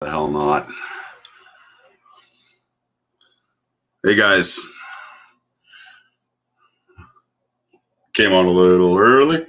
The hell not. Hey guys, came on a little early.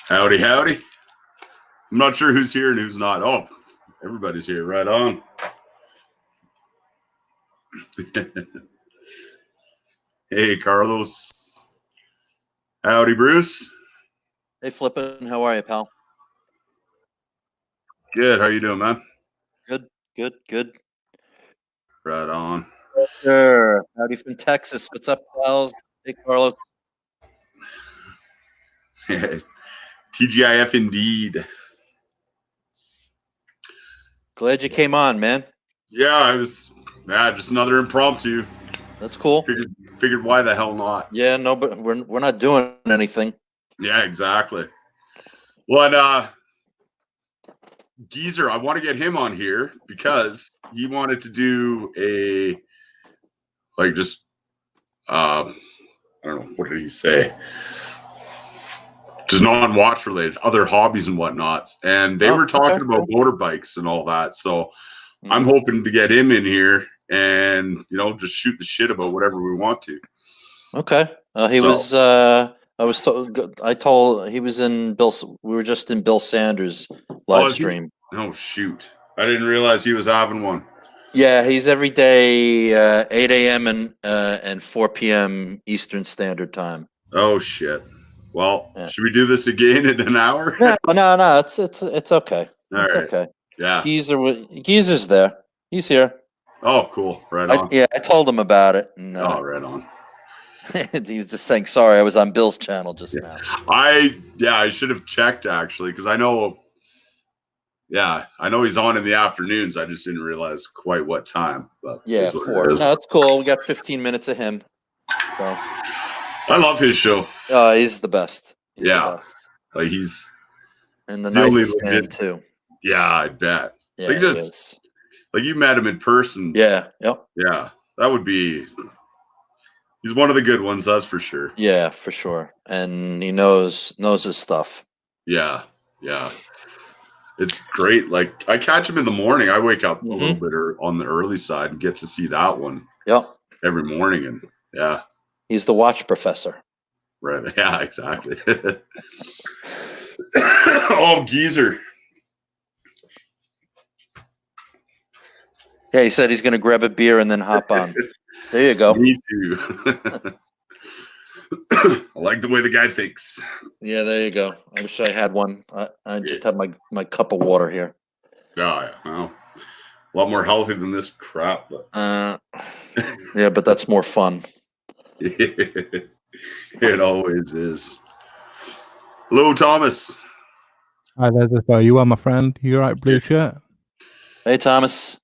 Howdy, howdy. I'm not sure who's here and who's not. Oh, everybody's here. Right on. Hey, Carlos. Howdy, Bruce. Hey, Flippin'. How are you, pal? Good. How you doing, man? Good. Right on. Sure. Howdy from Texas. What's up, pals? Hey, Carlos. TGIF indeed. Glad you came on, man. Yeah, I was. Yeah, just another impromptu. That's cool. Figured why the hell not? Yeah, no, but we're not doing anything. Yeah, exactly. Well, Geezer, I want to get him on here because he wanted to do a I don't know, what did he say? Just non-watch related, other hobbies and whatnots. And they were talking about motorbikes and all that. So I'm hoping to get him in here and, just shoot the shit about whatever we want to. Okay. He was in Bill. We were just in Bill Sanders' live stream. Oh, shoot. I didn't realize he was having one. Yeah, he's every day, 8 a.m. and 4 p.m. Eastern Standard Time. Oh shit! Well, Should we do this again in an hour? No. It's okay. It's okay. Yeah. Geezer's there. He's here. Oh, cool. Right on. I told him about it. And, right on. He was just saying, sorry, I was on Bill's channel just now. I should have checked actually, because I know he's on in the afternoons. I just didn't realize quite what time. But 4. No, it's cool. We got 15 minutes of him. So. I love his show. He's the best. He's the best. Like he's and the nicest man too. Yeah, I bet. Yeah, like you met him in person. Yeah. Yep. Yeah, that would be. He's one of the good ones, that's for sure. Yeah, for sure, and he knows his stuff. Yeah. It's great. Like I catch him in the morning. I wake up a little bit on the early side and get to see that one. Yep. Every morning, and yeah. He's the watch professor. Right. Yeah. Exactly. Oh, Geezer. Yeah, he said he's going to grab a beer and then hop on. There you go. Me too. I like the way the guy thinks. Yeah, there you go. I wish I had one. I just have my cup of water here. Oh, yeah. Well, a lot more healthy than this crap. But. Yeah, but that's more fun. It always is. Hello, Thomas. Hi there, Zippo. You are my friend. You right, blue shirt? Hey, Thomas.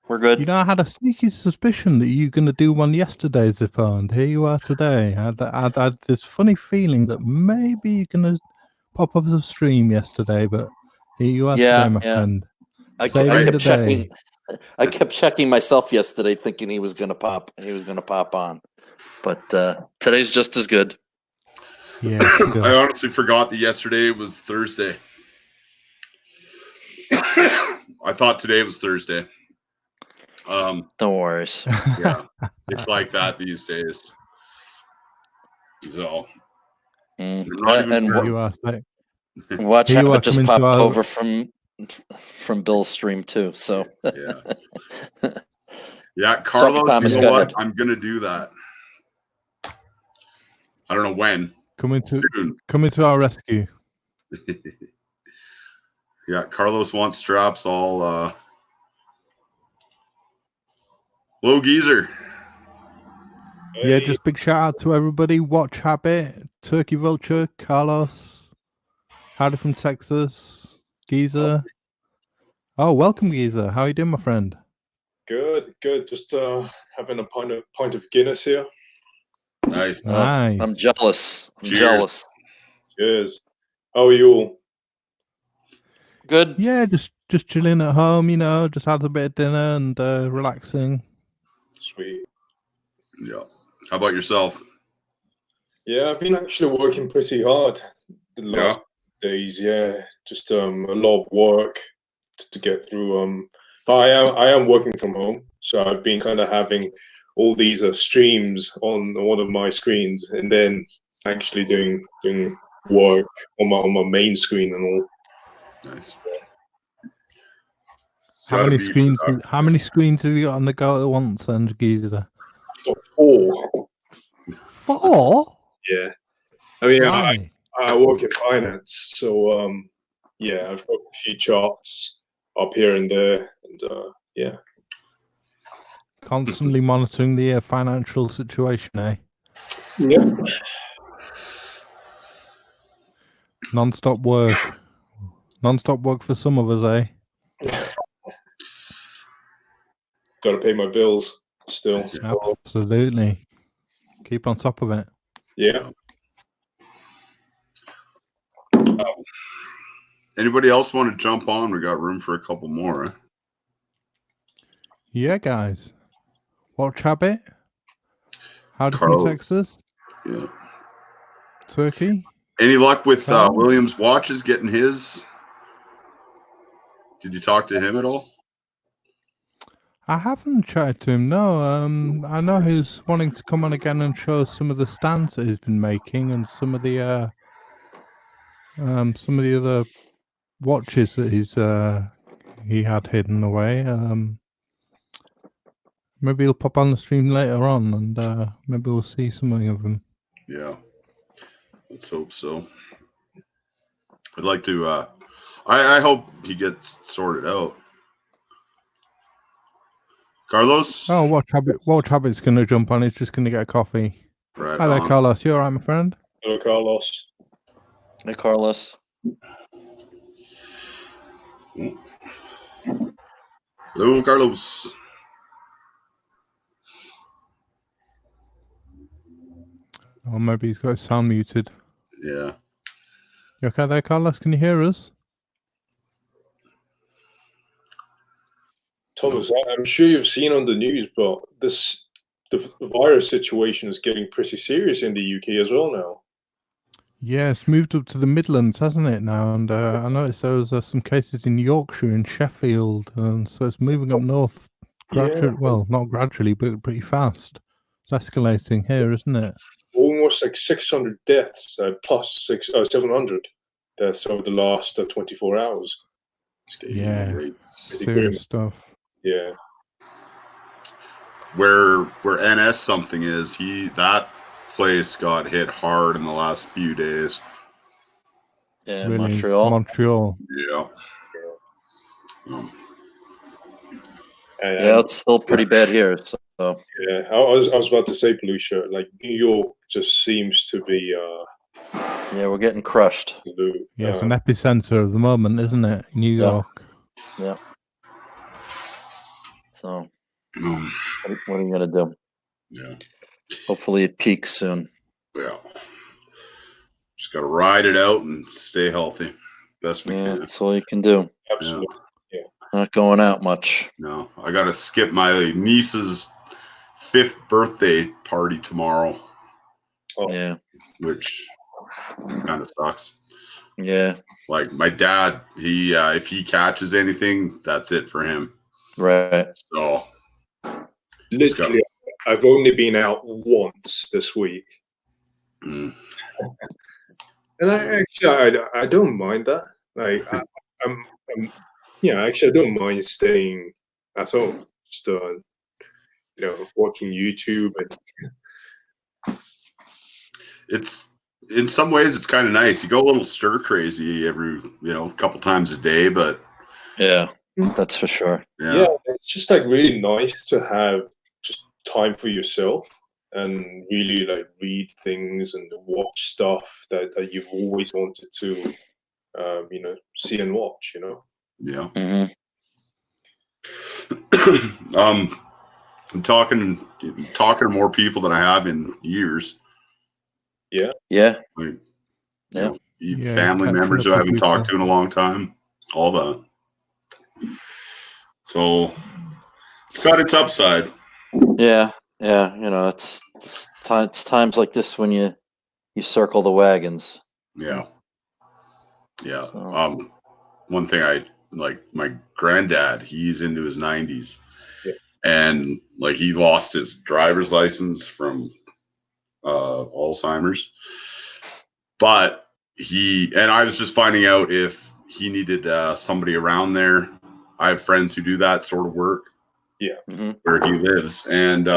We're good. I had a sneaky suspicion that you were going to do one yesterday, Zippo, and here you are today. I had this funny feeling that maybe you're going to pop up the stream yesterday, but here you are today, my friend. I kept checking myself yesterday, thinking he was going to pop on, but today's just as good. Yeah, I honestly forgot that yesterday was Thursday. I thought today was Thursday. Don't worry. Yeah, it's like that these days. So, watch how it just popped over from Bill's stream too. So yeah, Carlos, Thomas, you know what? I'm gonna do that. I don't know when. Coming to our rescue. Yeah, Carlos wants straps all. Hello, Geezer. Yeah, just big shout out to everybody. Watch Habit, Turkey Vulture, Carlos, howdy from Texas, Geezer. Oh, welcome, Geezer. How are you doing, my friend? Good. Just having a pint of Guinness here. Nice. Nice. I'm jealous. I'm Cheers. jealous. Cheers. How are you all? Good. Yeah, just chilling at home, just had a bit of dinner and relaxing. Sweet. Yeah. How about yourself? Yeah, I've been actually working pretty hard the last days. Yeah, just a lot of work to get through. But I am working from home, so I've been kind of having all these streams on one of my screens, and then actually doing work on my main screen and all. Nice. How many screens have you got on the go at once, and Geezer? I've got 4. 4? Yeah. I mean, Blimey. I work in finance, so yeah, I've got a few charts up here and there, and yeah. Constantly monitoring the financial situation, eh? Yeah. Non-stop work. Non-stop work for some of us, eh? Got to pay my bills still. Absolutely. Keep on top of it. Yeah. Anybody else want to jump on? We got room for a couple more. Eh? Yeah, guys. Watch Habit. Howdy Carlos. from Texas. Yeah. Turkey. Any luck with Carlos? Williams Watches getting his? Did you talk to him at all? I haven't chatted to him, no. I know he's wanting to come on again and show us some of the stands that he's been making and some of the other watches that he had hidden away. Maybe he'll pop on the stream later on, and maybe we'll see something of him. Yeah. Let's hope so. I'd like to. I hope he gets sorted out. Carlos? Oh, Watch Habit's going to jump on. He's just going to get a coffee. Right Hi there, on. Carlos. You all right, my friend? Hello, Carlos. Hey, Carlos. Hello, Carlos. Or maybe he's got his sound muted. Yeah. You okay there, Carlos? Can you hear us? Thomas, I'm sure you've seen on the news, but the virus situation is getting pretty serious in the UK as well now. Yeah, it's moved up to the Midlands, hasn't it, now? And I noticed there was some cases in Yorkshire and Sheffield, and so it's moving up north gradually. Yeah. Well, not gradually, but pretty fast. It's escalating here, isn't it? Almost like 600 deaths, plus 700 deaths over the last 24 hours. Yeah, Great. serious stuff. Yeah. Where NS something is, that place got hit hard in the last few days. Yeah, Really, Montreal. Yeah. Yeah, it's still pretty bad here. So yeah, I was about to say, Belushi, like New York just seems to be. yeah, we're getting crushed. Yeah, it's an epicenter of the moment, isn't it? New York. Yeah. So, what are you gonna do? Yeah. Hopefully, it peaks soon. Yeah. Just got to ride it out and stay healthy. Best we can. That's all you can do. Absolutely. Yeah. Not going out much. No, I got to skip my niece's 5th birthday party tomorrow. Oh. Yeah. Which kind of sucks. Yeah. Like my dad, he if he catches anything, that's it for him. Right. So literally, I've only been out once this week, and I don't mind that. Like I don't mind staying at home, just watching YouTube and. It's in some ways it's kind of nice. You go a little stir crazy every couple times a day, but yeah, that's for sure. Yeah, it's just like really nice to have just time for yourself. and really like read things and watch stuff that you've always wanted to, see and watch. Yeah. Mhm. I'm talking to more people than I have in years. Yeah. Like, Yeah. Yeah, family catching members up who I with haven't talked to people. in a long time. All that. So it's got its upside. Yeah. It's times like this when you circle the wagons. Yeah. Yeah. So. One thing I like, my granddad, he's into his 90s. Yeah. And like he lost his driver's license from Alzheimer's. But I was just finding out if he needed somebody around there. I have friends who do that sort of work. Yeah. Mhm. Where he lives. And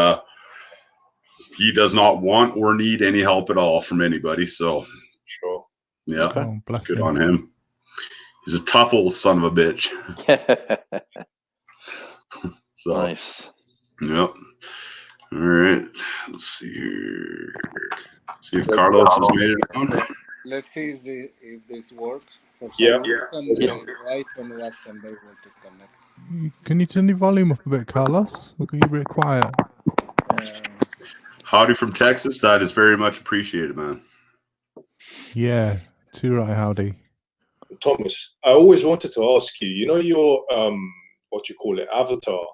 he does not want or need any help at all from anybody. So, Sure. yeah, Okay. Oh, bless good him. on him. He's a tough old son of a bitch. So, Nice. yep. All right. Let's see here. See if Carlos has made it on. Let's see if this works. For some Yeah. reason, Yeah. the iPhone wasn't able to connect. Can you turn your volume up a bit, Carlos? Look, you're a bit quiet. Howdy from Texas. That is very much appreciated, man. Yeah, too right, howdy. Thomas, I always wanted to ask you. You know your what you call it, avatar.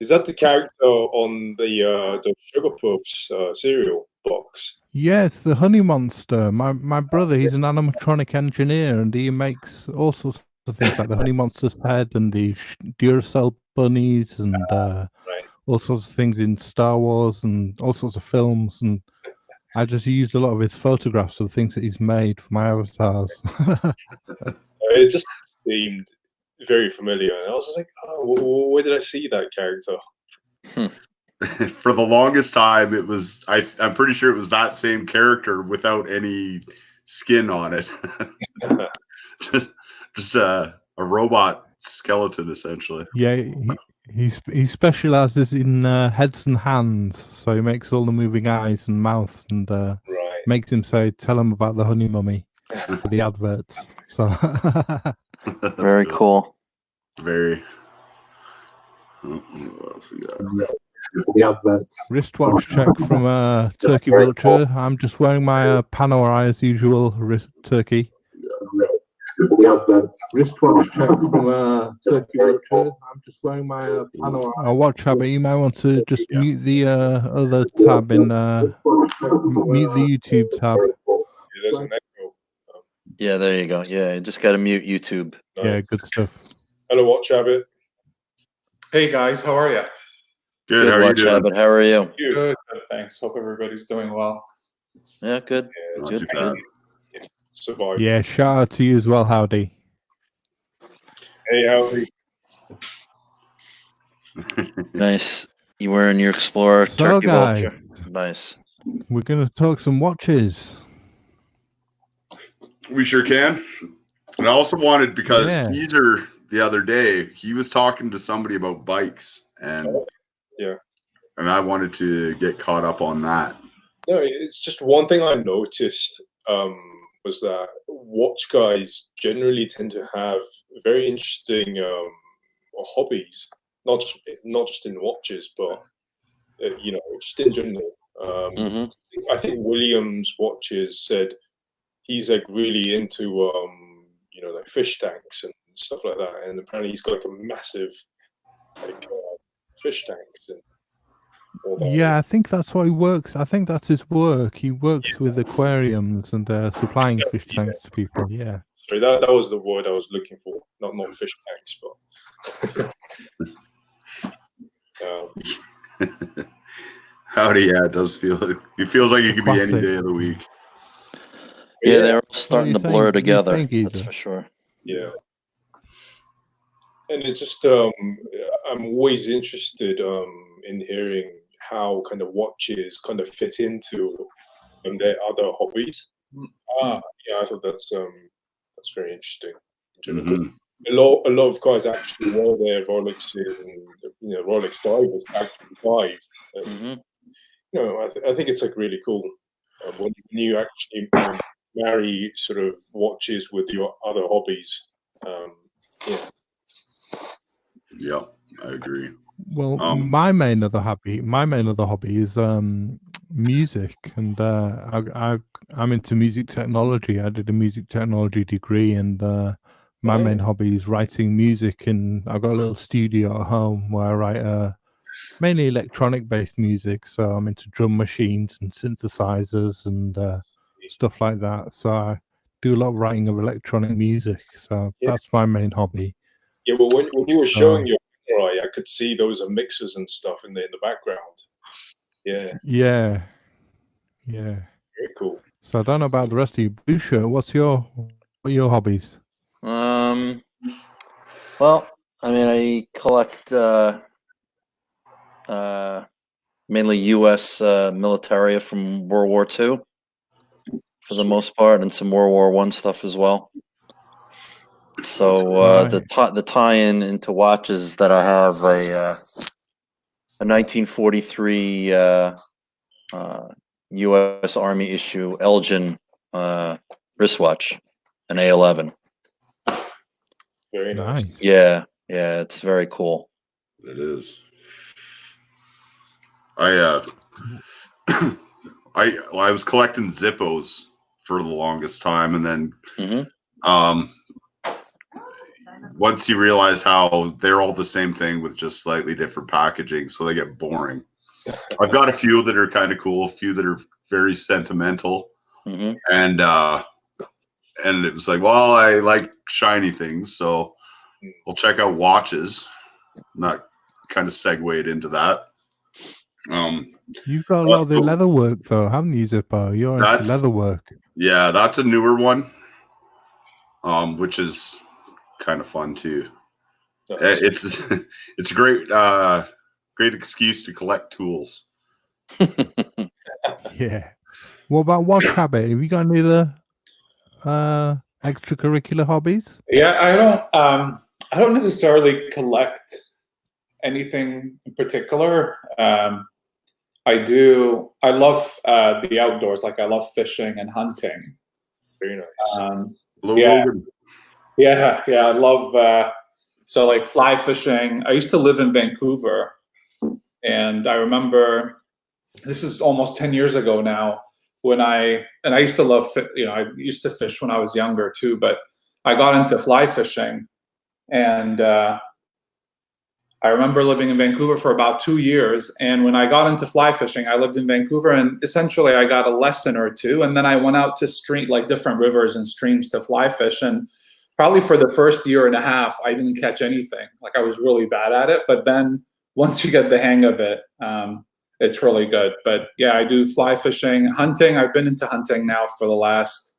Is that the character on the Sugar Puffs cereal box? Yes, the Honey Monster. My brother, he's an animatronic engineer, and he makes all sorts of things like the Honey Monster's head and the Duracell bunnies and Right. all sorts of things in Star Wars and all sorts of films. And I just used a lot of his photographs of things that he's made for my avatars. It just seemed very familiar, and I was just like, oh, where did I see that character? For the longest time, it was. I'm pretty sure it was that same character without any skin on it. just a robot skeleton, essentially. Yeah, he specializes in heads and hands, so he makes all the moving eyes and mouths, and Right. makes him say, "Tell him about the honey mummy" for the adverts. So That's Very good. cool. Very. Oh, what else we got? wristwatch check from Turkey Vulture. I'm just wearing my Panerai as usual. Turkey. Wristwatch check from Turkey Vulture. I'm just wearing my Panerai. Watch habit. You might want to just mute the other tab in mute the YouTube tab. There's an echo. Yeah, there you go. Yeah, you just got to mute YouTube. Yeah, Nice. good stuff. Hello, Watch Habit. Hey guys, how are you? Good. How are you Watch doing? habit. How are you? Good, thanks. Hope everybody's doing well. Yeah, good. Yeah, Not too bad. survive. Yeah, shout out to you as well, Howdy. Hey, Howdy. Nice. You wearing your Explorer So, Turkey guys, Vulture. Nice. we're going to talk some watches. We sure can. And I also wanted, because Yeah. Geezer the other day, he was talking to somebody about bikes, and Yeah. and I wanted to get caught up on that. No, it's just one thing I noticed was that watch guys generally tend to have very interesting hobbies, not just in watches, but just in general. Hmm. I think Williams Watches said he's like really into like fish tanks and stuff like that, and apparently he's got like a massive fish tanks and all that. Yeah, I think that's what he works. I think that's his work. He works with aquariums and supplying fish tanks to people. Yeah. Sorry, that was the word I was looking for. Not fish tanks, but Howdy, yeah, it does feel. It feels like it could be any Classic. day of the week. Yeah, they're starting you're to blur saying- together. you're saying, That's Geezer? for sure. yeah. And it's just I'm always interested in hearing how kind of watches kind of fit into their other hobbies. Yeah, I thought that's very interesting. In general. Mhm. A lot of guys actually wear their Rolexes and Rolex divers actually dive. Hmm. I think it's like really cool when you actually marry sort of watches with your other hobbies. Yeah. Yeah, I agree. Well, my main other hobby is music, and I'm into music technology. I did a music technology degree, and my main hobby is writing music. And I've got a little studio at home where I write mainly electronic-based music. So I'm into drum machines and synthesizers and stuff like that. So I do a lot of writing of electronic music. So that's my main hobby. Yeah, well, when you were showing your camera, I could see those mixers and stuff in the background. Yeah. Yeah. Very cool. So I don't know about the rest of you. Busha, what are your hobbies? Well, I mean, I collect mainly U.S. militaria from World War II for the most part, and some World War I stuff as well. So the tie-in into watches that I have a 1943 U.S. Army issue Elgin wristwatch, an A11. Very nice. Yeah, it's very cool. It is. I was collecting Zippos for the longest time, and then once you realize how they're all the same thing with just slightly different packaging, so they get boring. I've got a few that are kind of cool, a few that are very sentimental, and it was like, well, I like shiny things, so we'll check out watches. Not kind of segued into that. You've got a lot of the leather work, though, haven't you, Zippo? You're into leather work. Yeah, that's a newer one, which is kind of fun too. It's a great excuse to collect tools. Yeah. What about Watch Habit? Have you got any other extracurricular hobbies? Yeah, I don't necessarily collect anything in particular. I love the outdoors. Like I love fishing and hunting. Very nice. Yeah, I love so like fly fishing. I used to live in Vancouver, and I remember this is almost 10 years ago now when I used to love I used to fish when I was younger too, but I got into fly fishing, and I remember living in Vancouver for about 2 years, and when I got into fly fishing, I lived in Vancouver, and essentially I got a lesson or two, and then I went out to different rivers and streams to fly fish, and probably for the first year and a half, I didn't catch anything. Like I was really bad at it, but then once you get the hang of it, it's really good. But yeah, I do fly fishing, hunting. I've been into hunting now for the last,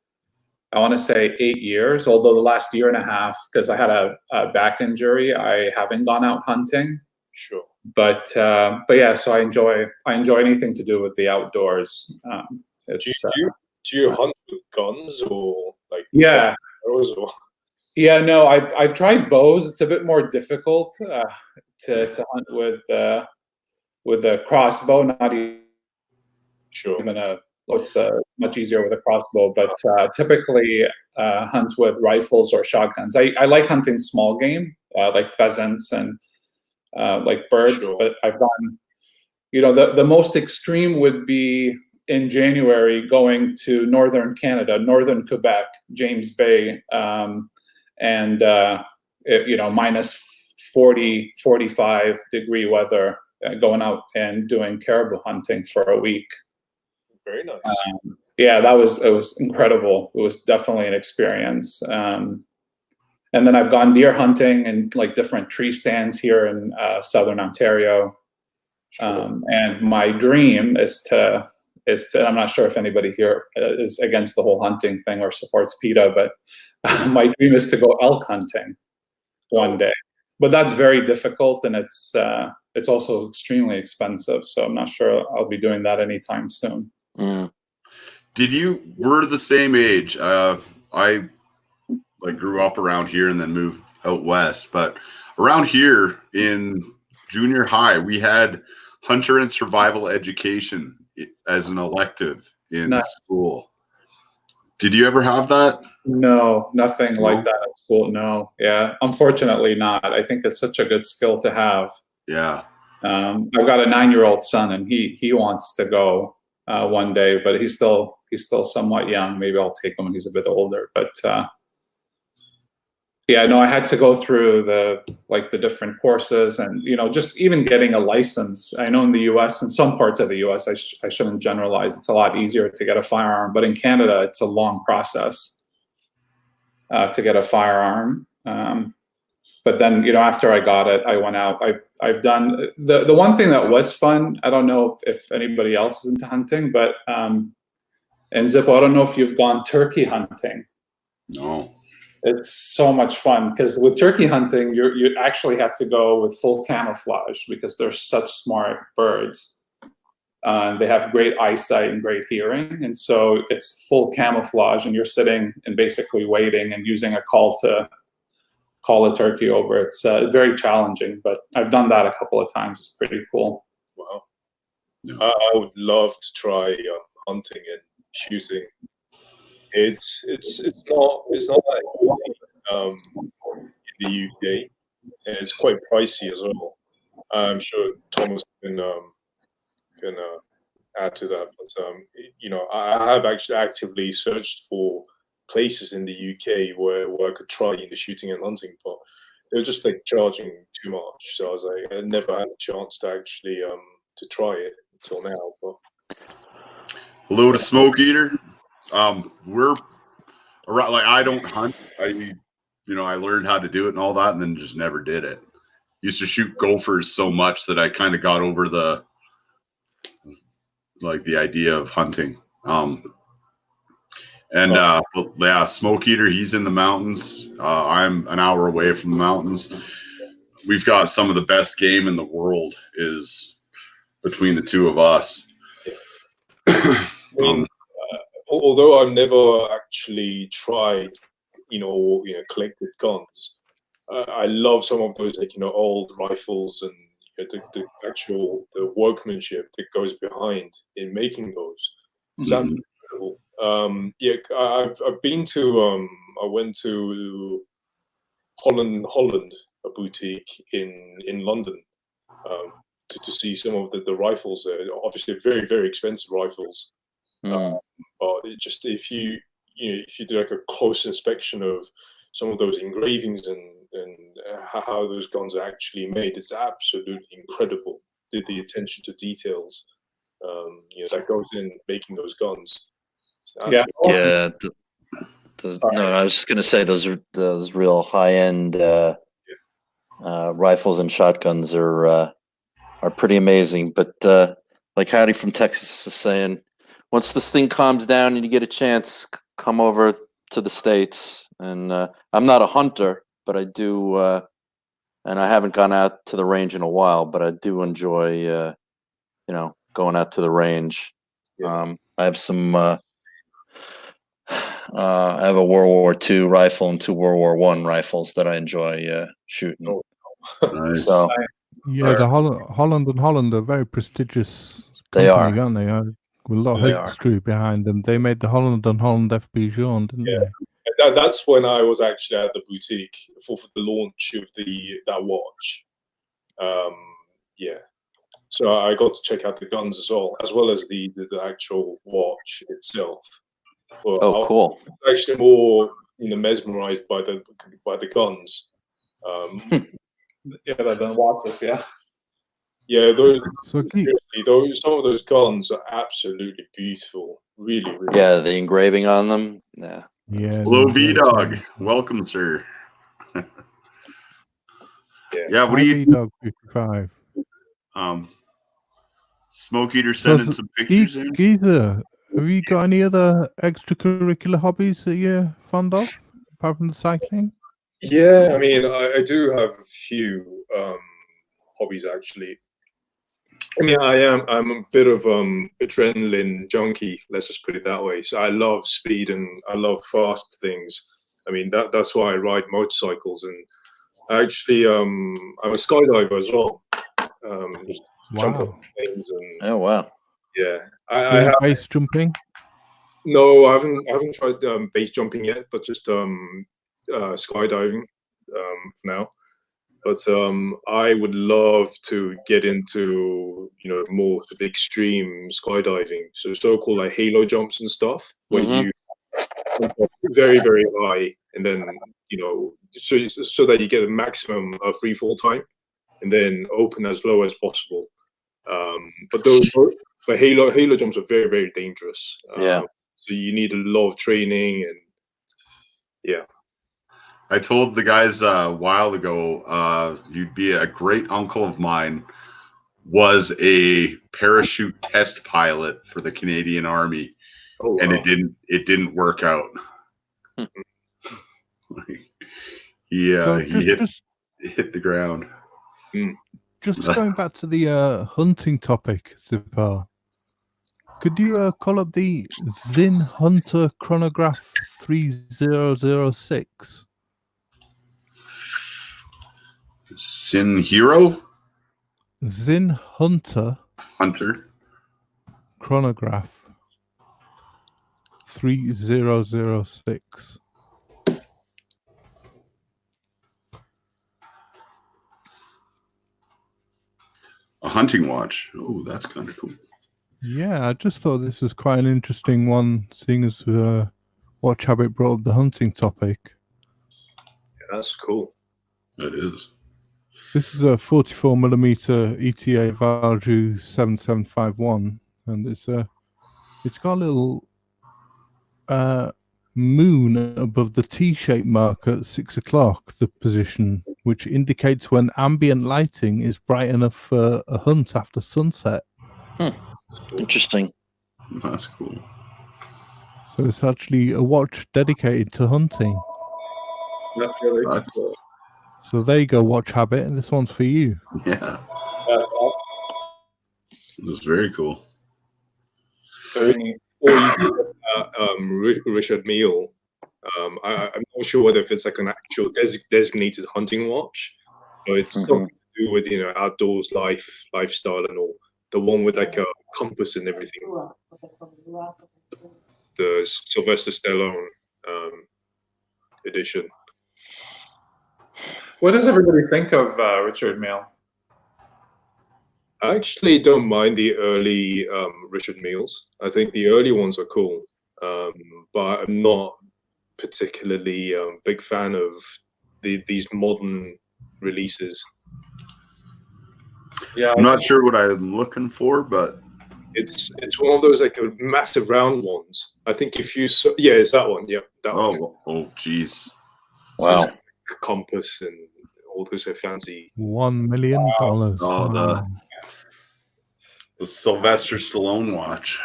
I want to say 8 years, although the last year and a half, because I had a back injury, I haven't gone out hunting. Sure. But yeah, so I enjoy anything to do with the outdoors. Do you hunt with guns or like arrows or? Yeah, no, I've tried bows. It's a bit more difficult to hunt with a crossbow. Not even it's much easier with a crossbow, but typically hunt with rifles or shotguns. I like hunting small game, like pheasants and like birds. Sure. But I've gone, the most extreme would be in January going to northern Canada, northern Quebec, James Bay. And minus 40, 45 degree weather, going out and doing caribou hunting for a week. Very nice. Yeah, it was incredible. It was definitely an experience. And then I've gone deer hunting in like different tree stands here in southern Ontario. Sure. And my dream is to, I'm not sure if anybody here is against the whole hunting thing or supports PETA, but my dream is to go elk hunting one day. But that's very difficult, and it's also extremely expensive. So I'm not sure I'll be doing that anytime soon. Mm. We're the same age. I grew up around here and then moved out west. But around here in junior high, we had hunter and survival education as an elective in Nice. school. Did you ever have that? No, nothing No? like that at school. No, yeah, unfortunately not. I think it's such a good skill to have. Yeah. I've got a 9-year-old son, and he wants to go one day, but he's still somewhat young. Maybe I'll take him when he's a bit older. But yeah, no, I had to go through the different courses, and just even getting a license. I know in the U.S., in some parts of the U.S., I shouldn't generalize. It's a lot easier to get a firearm, but in Canada, it's a long process to get a firearm. But then, after I got it, I went out. I've done the one thing that was fun. I don't know if anybody else is into hunting, but and Zippo, I don't know if you've gone turkey hunting. No. It's so much fun because with turkey hunting, you actually have to go with full camouflage because they're such smart birds. They have great eyesight and great hearing, and so it's full camouflage, and you're sitting and basically waiting and using a call to call a turkey over. It's very challenging, but I've done that a couple of times. It's pretty cool. Wow. Yeah. I would love to try hunting and shooting. It's not that easy in the UK. And it's quite pricey as well. I'm sure Thomas can add to that. But I have actually actively searched for places in the UK where I could try the shooting and hunting, but they were just like charging too much. So I was like, I never had a chance to actually to try it until now. But Hello to Smoke Eater. We're around, like, I don't hunt. I learned how to do it and all that, and then just never did it. Used to shoot gophers so much that I kind of got over the idea of hunting. Smoke Eater, he's in the mountains. I'm an hour away from the mountains. We've got some of the best game in the world is between the two of us. Although I've never actually tried, collected guns, I love some of those old rifles and the actual workmanship that goes behind in making those. It's absolutely incredible. I've been to I went to Holland, a boutique in London, to see some of the rifles there. Obviously, very, very expensive rifles. But if you do like a close inspection of some of those engravings and how those guns are actually made, it's absolutely incredible. The attention to details that goes in making those guns. Yeah. I was just gonna say those real high end rifles and shotguns are pretty amazing. But like Hattie from Texas is saying, once this thing calms down and you get a chance, come over to the States. And I'm not a hunter, but I do, and I haven't gone out to the range in a while, but I do enjoy, going out to the range. I have some, I have a World War II rifle and 2 World War I rifles that I enjoy shooting. Nice. So yeah, the Holland are very prestigious They company, are. aren't they? With a lot They of are. history behind them. They made the Holland FP Jean, didn't they? That's when I was actually at the boutique for the launch of that watch. So I got to check out the guns as well as the actual watch itself. Well, cool. I was actually more mesmerized by the guns. Than watches. Yeah, those So some of those guns are absolutely beautiful. Really, really. Yeah, the engraving on them. Yeah. Hello, V-Dog. Welcome, sir. What do you V-Dog 55. Smoke Eater sending some pictures in? Geezer, have you got any other extracurricular hobbies that you're fond of, apart from the cycling? Yeah, I mean, I do have a few hobbies actually. I mean, I'm a bit of adrenaline junkie. Let's just put it that way. So I love speed and I love fast things. I mean, that's why I ride motorcycles, and actually, I'm a skydiver as well. Just jump off planes and Oh wow. Yeah, I Doing have. base jumping? No, I haven't tried base jumping yet, but just skydiving for now. But I would love to get into more sort of extreme skydiving, so-called like halo jumps and stuff, where you very very high, and then so that you get a maximum free fall time, and then open as low as possible. But halo jumps are very very dangerous. Yeah. So you need a lot of training, and yeah. I told the guys a while ago, you'd be a great uncle of mine. Was a parachute test pilot for the Canadian Army, Oh, and wow. it didn't work out. he hit the ground. Just going back to the hunting topic, Zipar. Could you call up the Zin Hunter Chronograph 3006? Sin Hero Zin Hunter Chronograph 3006. a hunting watch. Oh, that's kind of cool. Yeah, I just thought this was quite an interesting one, seeing as Watch Habit brought up the hunting topic. Yeah, that's cool. It is. This is a 44mm ETA Valju 7751, and it's got a little moon above the T-shaped mark at 6 o'clock, the position, which indicates when ambient lighting is bright enough for a hunt after sunset. Interesting. That's cool. So it's actually a watch dedicated to hunting. That's really That's- cool. So there you go, Watch Habit, and this one's for you. Yeah, That's awesome. it's very cool. Or Richard Mille. I'm not sure whether if it's like an actual designated hunting watch, or it's something to do with outdoors lifestyle and all. The one with like a compass and everything. The Sylvester Stallone edition. What does everybody think of Richard Mille? I actually don't mind the early Richard Milles. I think the early ones are cool, but I'm not particularly big fan of these modern releases. Yeah, I'm not sure what I'm looking for, but It's one of those like massive round ones. I think if you it's that one. Yeah, that one. oh, geez. Wow. Compass and all those fancy. $1 million. Oh, the Sylvester Stallone watch.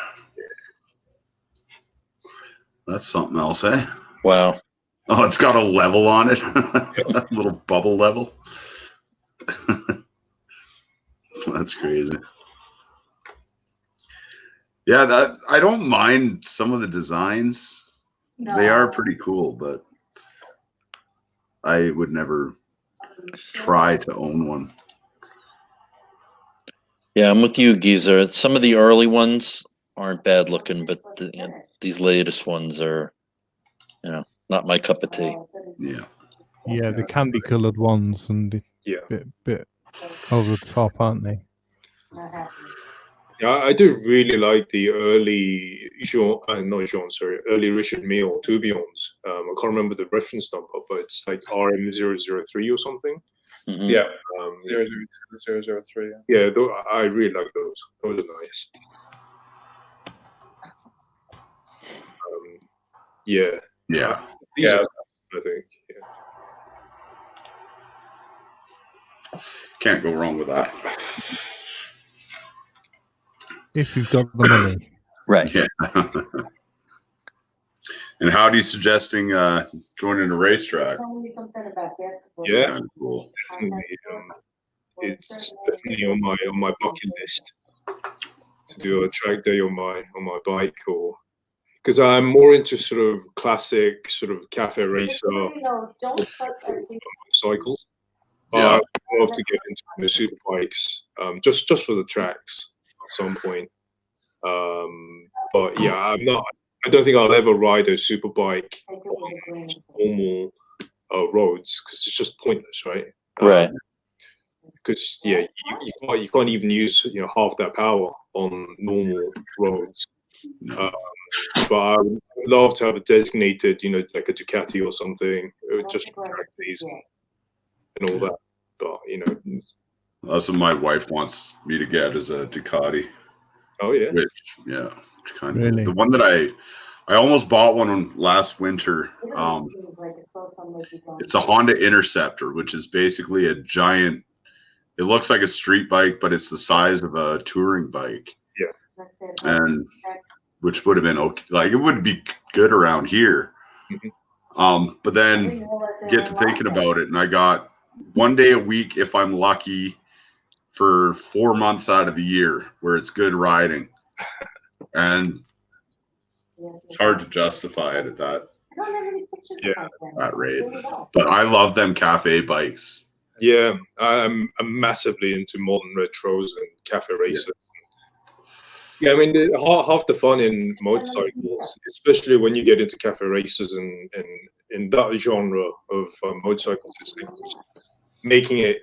That's something else, eh? Wow. Oh, it's got a level on it. A little bubble level. That's crazy. Yeah, I don't mind some of the designs. They are pretty cool, but I would never try to own one. Yeah, I'm with you, Geezer. Some of the early ones aren't bad looking, but these latest ones are, not my cup of tea. Yeah. Yeah, the candy coloured ones and bit over the top, aren't they? Yeah, I do really like the early early Richard Mille tourbillons. I can't remember the reference number, but it's like RM003 or something. Mhm. Yeah, Um, 003. yeah, I really like those. Those are nice. Yeah, Yeah. these Yeah. are, I think. Yeah. Can't go wrong with that. If you've got the money. Right. Yeah. And Howdy's suggesting joining a racetrack. Yeah. Kind of cool. Definitely, it's definitely on my bucket list to do a track day on my bike, or because I'm more into sort of classic sort of cafe racer cycles. Yeah. I'd love to get into the super bikes, just for the tracks at some point. But yeah, I'm not. I don't think I'll ever ride a super bike on normal roads because it's just pointless, right? Right. Because you can't even use half that power on normal roads. But I would love to have a designated, like a Ducati or something, just track days and all that. But That's what my wife wants me to get is a Ducati. oh yeah, which kind of Really? the one that I almost bought one last winter. It's a Honda Interceptor, which is basically a giant. It looks like a street bike, but it's the size of a touring bike. Yeah, and which would have been okay. Like it would be good around here. But then get to thinking about it, and I got 1 day a week if I'm lucky for 4 months out of the year where it's good riding, and it's hard to justify it at that rate. But I love them cafe bikes. Yeah, I'm massively into modern retros and cafe races. Yeah, I mean, half the fun in motorcycles, especially when you get into cafe races and in that genre of motorcycles, is making it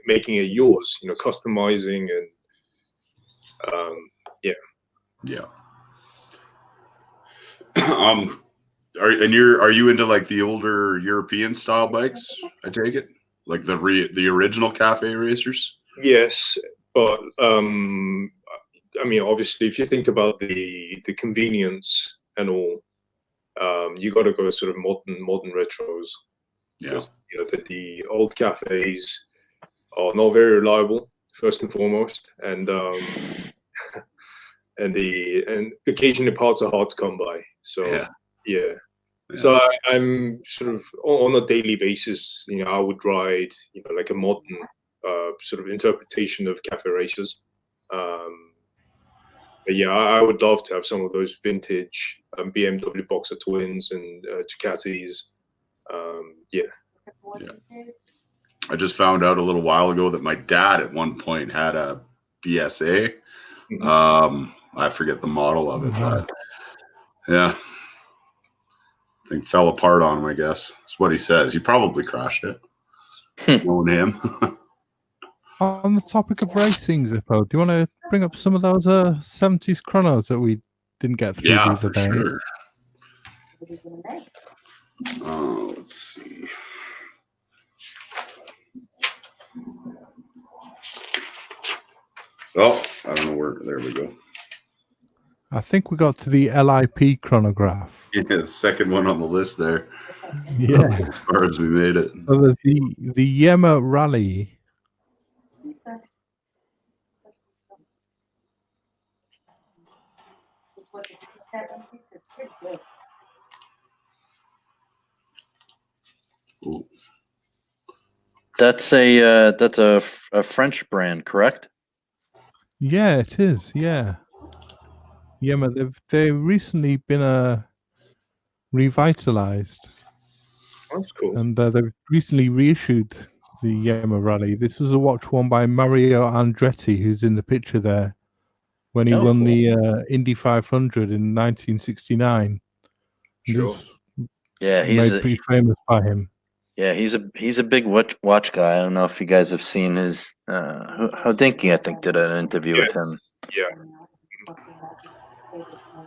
yours. Customizing and Yeah. Are you into like the older European style bikes? I take it, like the original cafe racers. Yes, but I mean, obviously, if you think about the convenience and all, you got to go sort of modern retros. Yeah. Because the old cafes are not very reliable, first and foremost, and and occasionally parts are hard to come by. So yeah. So I'm sort of on a daily basis. I would ride like a modern sort of interpretation of cafe races. But yeah, I would love to have some of those vintage BMW Boxer Twins and Ducatis. Yeah. I just found out a little while ago that my dad at one point had a BSA. I forget the model of it, but yeah, I think fell apart on him. I guess that's what he says. He probably crashed it. Knowing him. On the topic of racing, Zippo, do you want to bring up some of those 70s chronos that we didn't get through the other day? Sure. Let's see. Oh, I don't know where. There we go. I think we got to the LIP chronograph. Yeah, the second one on the list there. Yeah. As far as we made it. So there's the Yema Rally. Ooh. That's a French brand, correct? Yeah, it is. Yeah. Yema, they've recently been revitalized. That's cool. And they've recently reissued the Yema Rally. This was a watch won by Mario Andretti, who's in the picture there, when he won the Indy 500 in 1969. Sure. Yeah, he's made pretty famous by him. Yeah, he's a big watch guy. I don't know if you guys have seen his. Hodinkee, I think, did an interview with him. Yeah.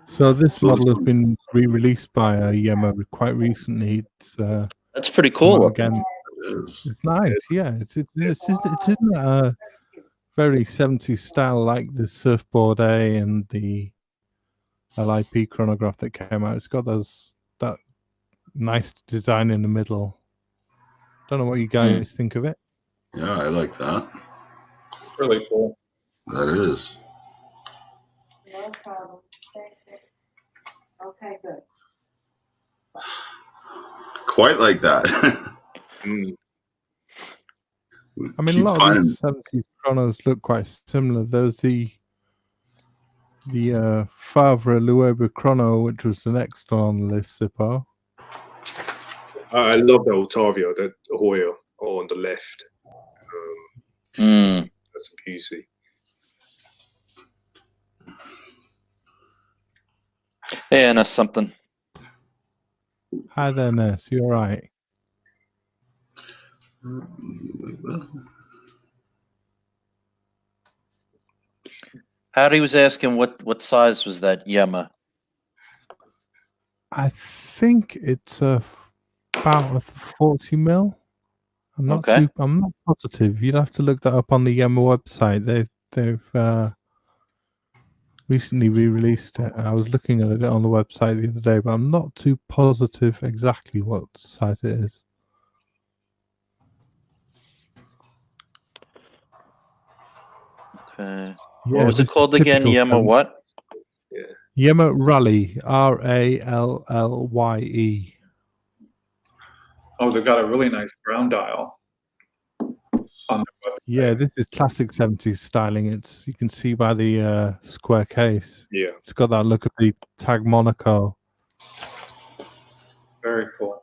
So this model has been re-released by Yema quite recently. That's pretty cool. Again, it's nice. Yeah, it's in a very 70s style, like the Surfboard A and the LIP chronograph that came out. It's got that nice design in the middle. Don't know what you guys think of it. Yeah, I like that. It's really cool. That is. No problem. Thank you. Okay, good. Quite like that. I mean, a lot of these 70s chronos look quite similar. There's the Favre Loewe chrono, which was the next one on the list, Zippo. I love the Otavio, that Hoya on the left. That's a beauty. Hey, and that's something. Hi there, Nurse. You all right? Howdy was asking what size was that Yema? I think it's about a 40 mil. I'm not Okay. I'm not positive. You'd have to look that up on the Yema website. They've recently re-released it. I was looking at it on the website the other day, but I'm not too positive exactly what size it is. Okay. Yeah, What was it this is called again? typical Yema what? Yema Rally, Rallye. Oh, they've got a really nice brown dial on the website. Yeah, this is classic 70s styling. It's you can see by the square case. Yeah. It's got that look of the Tag Monaco. Very cool.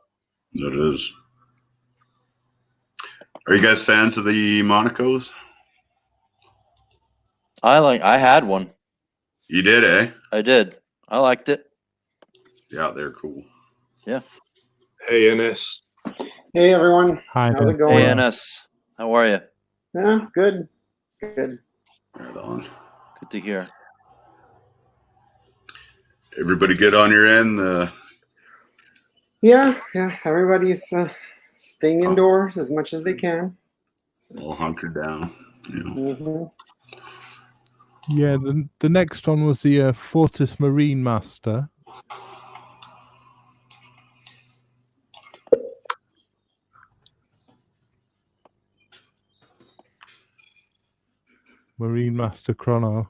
It is. Are you guys fans of the Monacos? I had one. You did, eh? I did. I liked it. Yeah, they're cool. Hey, NS. Hey everyone, Hi how's there. it going? ANS. How are you? Yeah, good, good. Right on. Good to hear. Everybody good on your end? Yeah, everybody's staying indoors as much as they can. All hunkered down. You know. hmm Yeah, the next one was the Fortis Marine Master. Marine Master Chrono.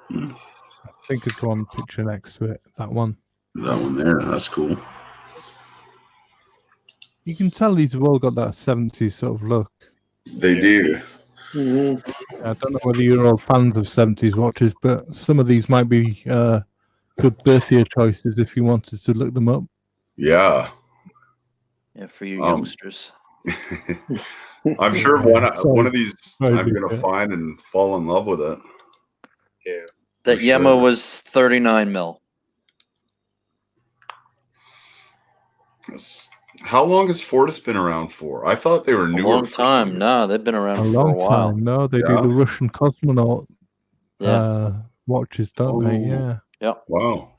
Hmm. I think it's one picture next to it. That one. That one there, that's cool. You can tell these have all got that 70s sort of look. They do. hmm I don't know whether you're all fans of 70s watches, but some of these might be good birthday choices if you wanted to look them up. Yeah. Yeah, for you Um, youngsters. I'm sure one of these Sorry, I'm gonna Luca. find and fall in love with it. Yeah. That for sure. Yema was 39 mil. How long has Fortis been around for? I thought they were A newer. long for some time. reason. No, they've been around A for a long while. time. No, they do Yeah. the Russian cosmonaut Yeah. watches, don't they? Oh. Yeah. Yep. Wow.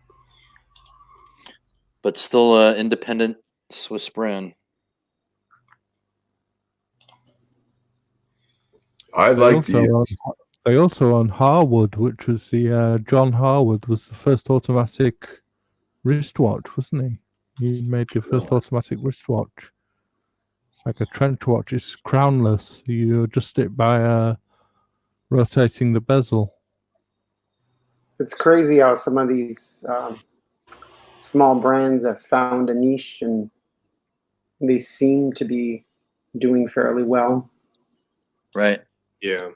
But still a independent Swiss brand. I They like also the. own, they also own Harwood, which was the John Harwood was the first automatic wristwatch, wasn't he? He made the first automatic wristwatch. It's like a trench watch. It's crownless. You adjust it by rotating the bezel. It's crazy how some of these small brands have found a niche and they seem to be doing fairly well. Right. Yeah.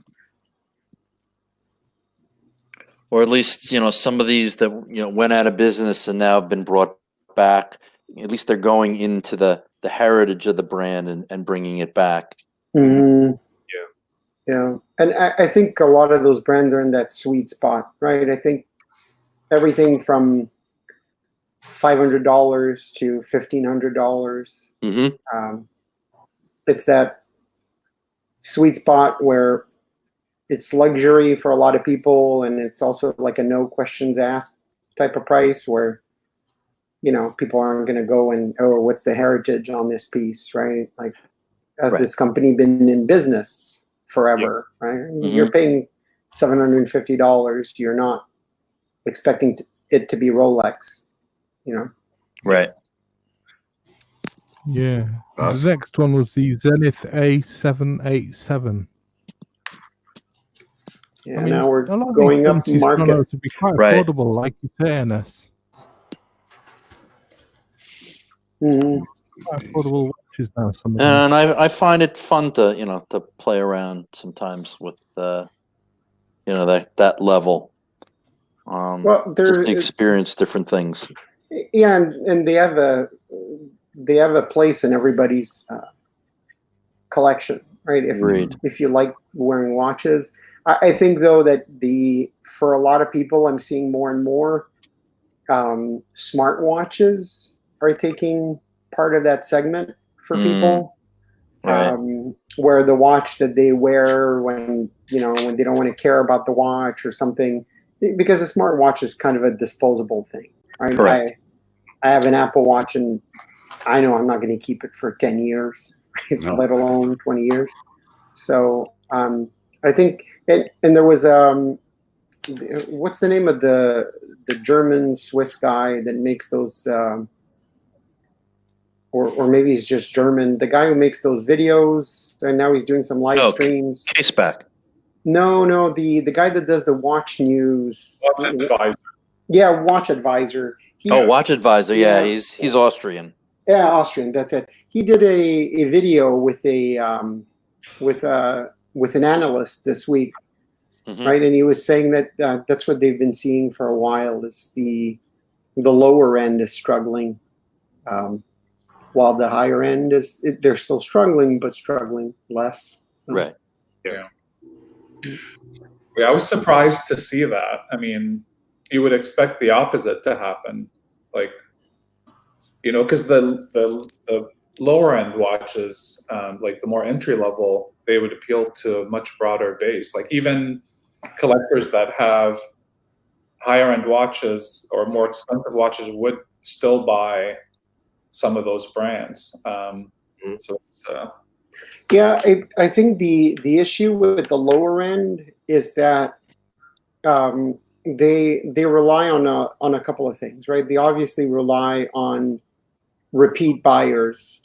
Or at least, some of these that, went out of business and now have been brought back. At least they're going into the heritage of the brand and bringing it back. hmm Yeah, and I think a lot of those brands are in that sweet spot, right? I think everything from $500 to $1,500. Mm-hmm. It's that sweet spot where it's luxury for a lot of people, and it's also like a no questions asked type of price where people aren't going to go and, oh, what's the heritage on this piece, right? Like, has Right. this company been in business forever, right? You're paying $750. You're not expecting it to be Rolex, Right. Yeah. That's- The next one was the Zenith A787. Yeah, I mean, now we're a lot of going these up 70s market. chronos would be quite Right. affordable, like you say, NS. Mhm. Quite affordable watches now. Some of them. And I find it fun to to play around sometimes with that level. Well, Just to experience different things. yeah, and they have they have a place in everybody's collection, right? Agreed. If you like wearing watches, I think though that for a lot of people, I'm seeing more and more smartwatches are taking part of that segment for people. Right. Where the watch that they wear when they don't want to care about the watch or something, because a smartwatch is kind of a disposable thing, right? Correct. I have an Apple Watch and I know I'm not going to keep it for 10 years, right? No. Let alone 20 years. So I think, and there was what's the name of the German Swiss guy that makes those, or maybe he's just German. The guy who makes those videos, and now he's doing some live streams. Caseback. No, the guy that does the watch news. Watch Advisor. Yeah, Watch Advisor. Watch Advisor. Yeah, Yeah. he's Austrian. Yeah, Austrian. That's it. He did a video with an analyst this week, Mhm. right? And he was saying that that's what they've been seeing for a while is the lower end is struggling, while the higher end they're still struggling, but struggling less. Right. Yeah, I was surprised to see that. I mean, you would expect the opposite to happen, like, because the lower end watches, like the more entry level, they would appeal to a much broader base. Like even collectors that have higher end watches or more expensive watches would still buy some of those brands. So it's, Yeah, I think the issue with the lower end is that they rely on a couple of things, right? They obviously rely on repeat buyers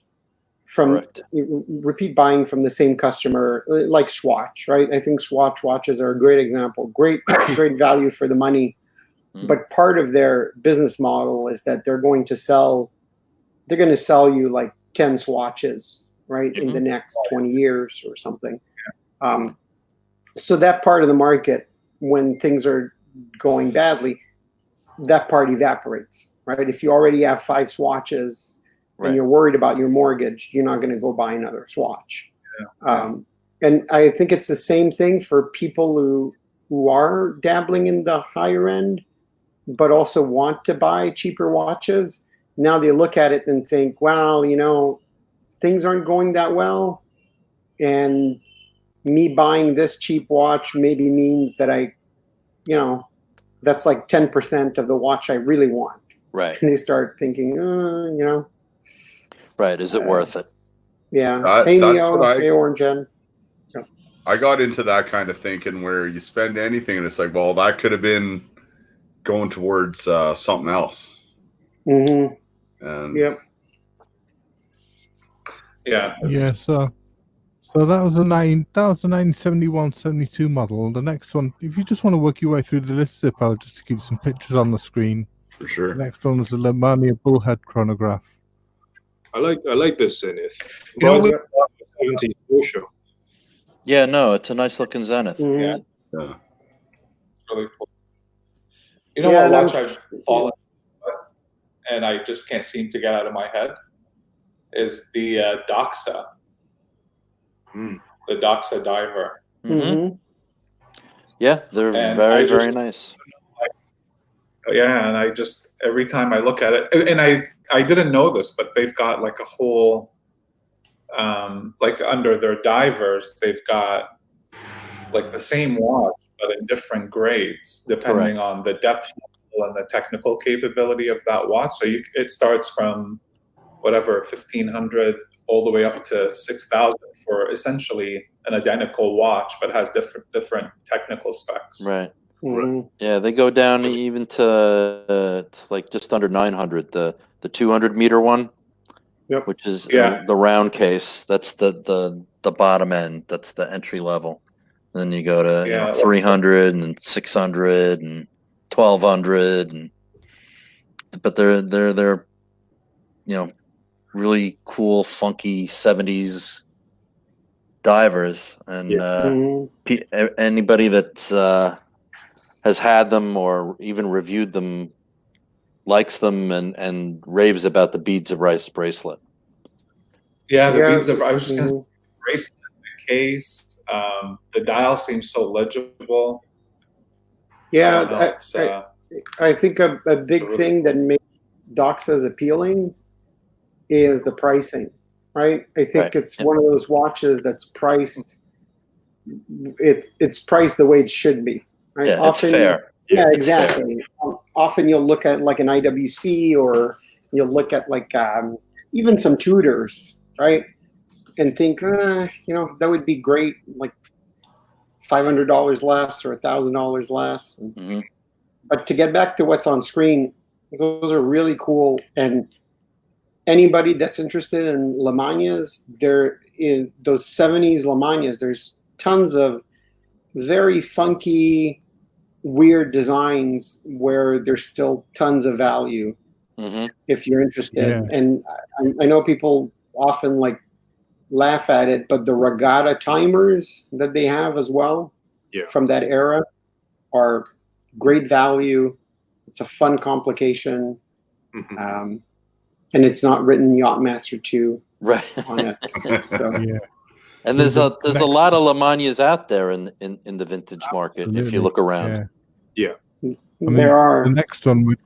repeat buying from the same customer, like Swatch, right? I think Swatch watches are a great example. Great value for the money. But part of their business model is that they're going to sell you like 10 Swatches, right, in the next 20 years or something. So that part of the market, when things are going badly, that part evaporates, right? If you already have 5 Swatches and you're worried about your mortgage, you're not going to go buy another Swatch. And I think it's the same thing for people who are dabbling in the higher end, but also want to buy cheaper watches. Now they look at it and think, well, things aren't going that well. And me buying this cheap watch maybe means that that's like 10% of the watch I really want. Right. And they start thinking, Right. Is it worth it? Yeah. Hey, That's Neo. what Hey, Orangen. I got into that kind of thinking where you spend anything and it's like, well, that could have been going towards something else. Mm-hmm. And Yep. yeah. Yeah, so that was a 1971-72 model. The next one, if you just want to work your way through the list, Zippo, just to keep some pictures on the screen. for sure. The next one was the Lemania Bullhead chronograph. I like this Zenith. You know, we- 70s Porsche. Yeah, no, it's a nice looking Zenith. Mhm. Yeah. really cool. You know Yeah, what and watch I've fallen and I just can't seem to get out of my head is the Doxa. The Doxa diver. Mhm. Yeah, they're And very, I just- very nice. Yeah, and I just every time I look at it, and I didn't know this, but they've got like a whole, like under their divers, they've got like the same watch but in different grades depending on the depth level and the technical capability of that watch. So it starts from whatever 1,500 all the way up to 6,000 for essentially an identical watch, but has different technical specs. Right. Mhm. Yeah, they go down even to it's like just under 900. The 200 meter one, Yep. which is Yeah. the round case. That's the bottom end. That's the entry level. And then you go to 300 and 600 and 1,200, and but they're really cool, funky 70s divers, and Mhm. anybody that's has had them or even reviewed them likes them and raves about the beads of rice bracelet. Yeah, the Yeah. beads of. I was just gonna say Mhm. the bracelet, the case. The dial seems so legible. I Yeah, don't know, it's, I think a big really- thing that makes Doxas appealing is the pricing, right? I think Right. it's one of those watches that's priced. It's priced the way it should be, right? Yeah, it's fair. Yeah, It's fair. exactly. Often you'll look at like an IWC, or you'll look at like even some Tudors, right? And think, that would be great, like $500 less or $1,000 less. Mhm. But to get back to what's on screen, those are really cool. And anybody that's interested in Lamagnas, they're in those 70s Lamagnas. There's tons of very funky, weird designs where there's still tons of value Mhm. if you're interested. Yeah. And I know people often like laugh at it, but the regatta timers that they have as well from that era are great value. It's a fun complication. And it's not written Yachtmaster 2 Right. on it. So, Yeah. And there's a Next- lot of Lamagnas out there in the vintage market if you Absolutely, look around. Yeah. I mean, there are. The next one was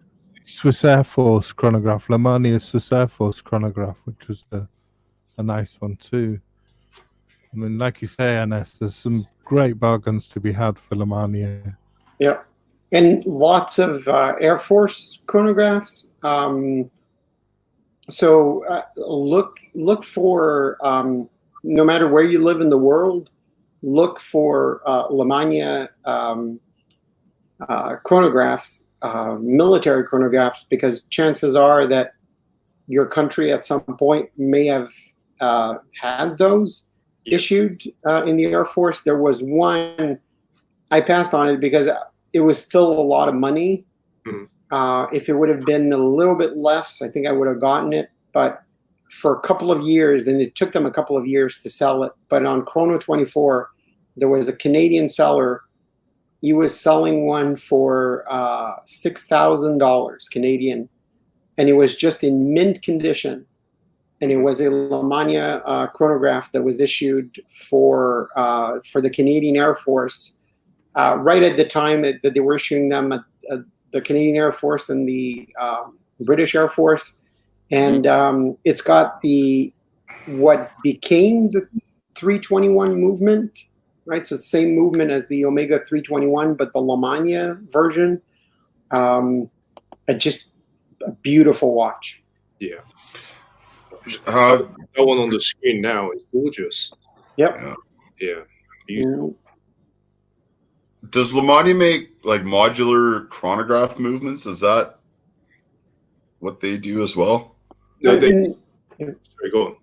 Swiss Air Force chronograph, Lamania Swiss Air Force chronograph, which was a nice one too. I mean, like you say, Ernest, there's some great bargains to be had for Lamania. Yeah, and lots of Air Force chronographs. So look for no matter where you live in the world, look for Lamania chronographs, military chronographs, because chances are that your country at some point may have had those issued in the Air Force. There was one, I passed on it because it was still a lot of money. If it would have been a little bit less, I think I would have gotten it. But for a couple of years, and it took them a couple of years to sell it. But on Chrono 24, there was a Canadian seller. He was selling one for $6,000 Canadian, and it was just in mint condition. And it was a Lamania chronograph that was issued for the Canadian Air Force right at the time that they were issuing them at the Canadian Air Force and the British Air Force. And it's got what became the 321 movement, right? So it's the same movement as the Omega 321, but the Lamania version. Just a beautiful watch. Yeah. That one on the screen now is gorgeous. Yep. Yeah. Does Lamania make like modular chronograph movements? Is that what they do as well? No, And- sorry, go on.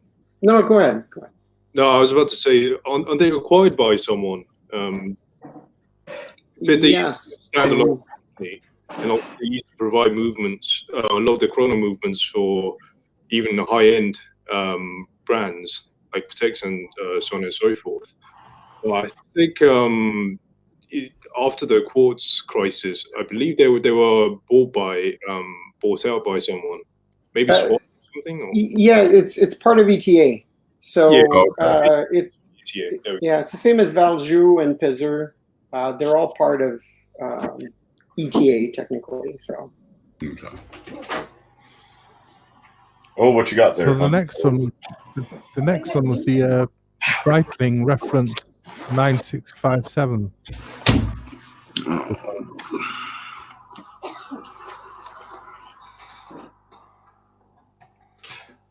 No, go ahead. Go ahead. No, I was about to say, aren't they acquired by someone? But they Yes. standalone company, and they used to provide movements, a lot of the chrono movements for even the high-end brands like Patek and so on and so forth. Well, I think after the quartz crisis, I believe they were bought out by someone, maybe Swap or something. Or Yeah, it's part of ETA. So Yeah. it's ETA. There we go. yeah, it's the same as Valjoux and Pizzer. They're all part of ETA technically. So Okay. Oh, what you got there? So the huh? next one was the Breitling reference 9657.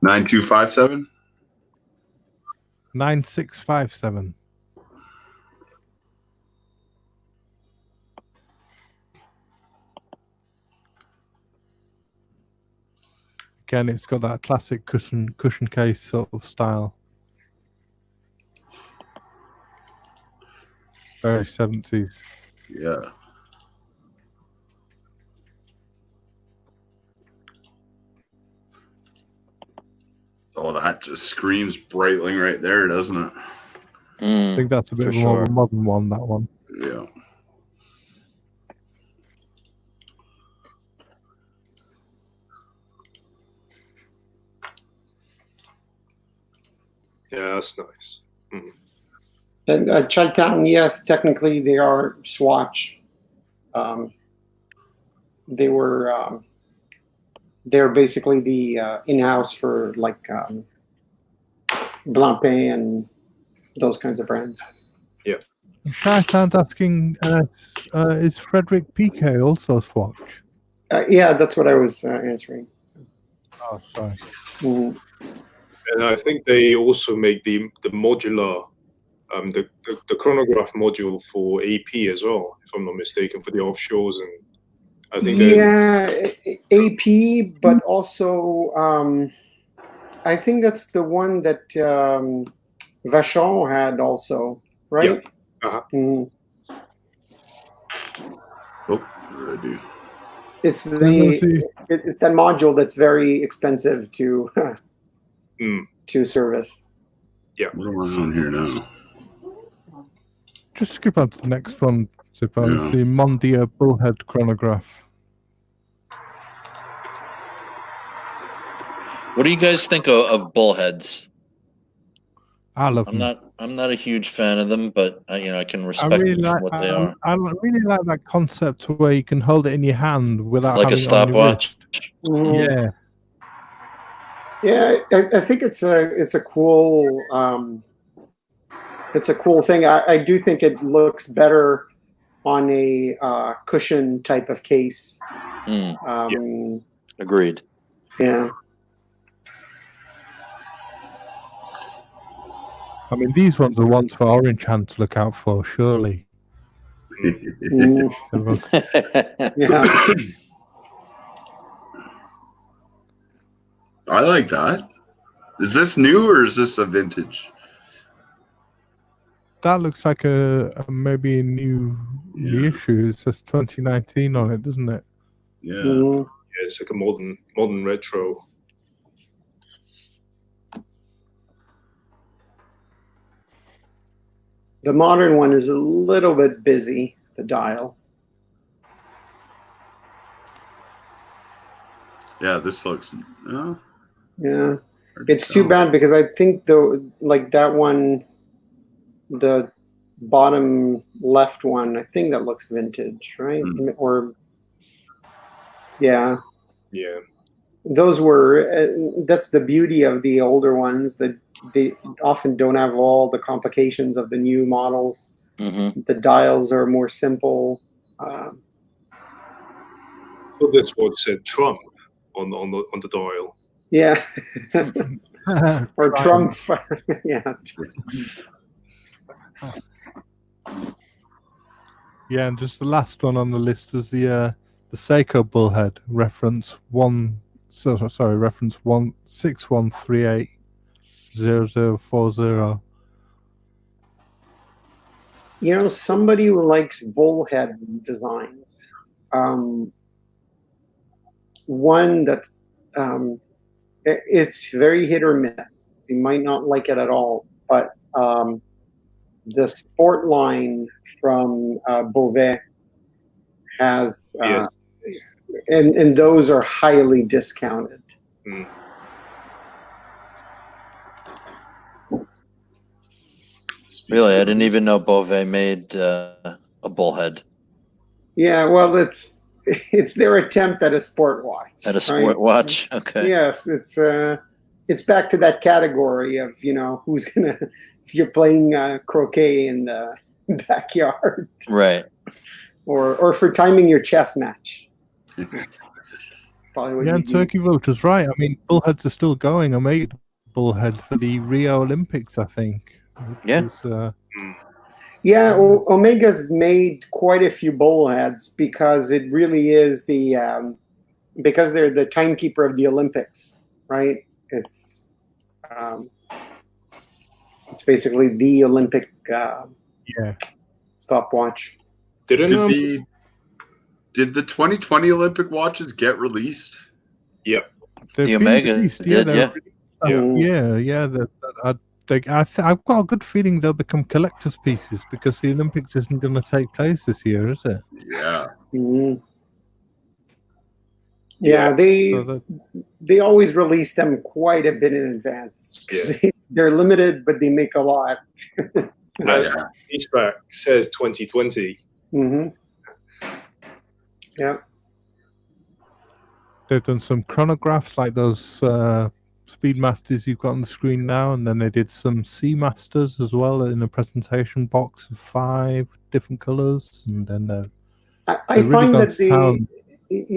Nine 9257. 9657. Again, it's got that classic cushion case sort of style. Very 70s. Yeah. Oh, that just screams Breitling right there, doesn't it? I think that's a bit for more of sure. a modern one, that one. Yeah. Yeah, that's nice. And Chi-Town, yes, technically they are Swatch. They're basically the in-house for like Blancpain and those kinds of brands. Shaitan's asking, is Frederick Piquet also Swatch? Yeah, that's what I was answering. Oh, sorry. Mhm. And I think they also make the modular, the chronograph module for AP as well, if I'm not mistaken, for the offshores. And I think AP, but also I think that's the one that Vachon had also, right? Uh-huh. Mhm. Oh, ready. It's see. it's that module that's very expensive to to service. What am I on here now? Just skip on to the next one, Zippo. Yeah. It's the Mondia Bullhead chronograph. What do you guys think of bullheads? I love I'm them. not a huge fan of them, but I can I respect really them like. for what they are. I really like that concept where you can hold it in your hand without Like a having it on your stopwatch. wrist. Mhm. Yeah, Yeah, I think it's a cool thing. I do think it looks better on a cushion type of case. Agreed. Yeah. I mean, these ones are ones for Orange Hand to look out for, surely. Mm, yeah. I like that. Is this new or is this a vintage? That looks like a maybe a new reissue. It says 2019 on it, doesn't it? Yeah. Mhm. Yeah, it's like a modern retro. The modern one is a little bit busy, the dial. Yeah, this looks. Yeah. It's too bad because I think that one, the bottom left one, I think that looks vintage, right? Or yeah. Yeah. Those were that's the beauty of the older ones, that they often don't have all the complications of the new models. The dials are more simple. So this one said Trump on the dial. Yeah. Or Trump. Yeah. Yeah, and just the last one on the list was the Seiko Bullhead reference 61380040. You know, somebody who likes bullhead designs. One that's it's very hit or miss. You might not like it at all, but the Sport line from Beauvais has, Yes. and those are highly discounted. Really, I didn't even know Beauvais made a bullhead. Yeah, well, it's their attempt at a sport watch. At a sport watch, okay. Yes, it's back to that category of who's gonna, if you're playing croquet in the backyard, right? Or for timing your chess match. Probably what Yeah, you and Turkey Roach was right. I mean, bullheads are still going. I made bullhead for the Rio Olympics, I think. Yeah. Yeah, Omega's made quite a few bullheads because it really is because they're the timekeeper of the Olympics, right? It's basically the Olympic stopwatch. Did the 2020 Olympic watches get released? Yep. The Omega did, yeah. I've got a good feeling they'll become collector's pieces because the Olympics isn't going to take place this year, is it? Yeah. Mm-hmm. Yeah, So they always release them quite a bit in advance because they're limited, but they make a lot. And Eastback says 2020. Mm-hmm. Yeah. they've done some chronographs like those Speedmasters you've got on the screen now, and then they did some Seamasters as well in a presentation box of 5 different colors, and then I find that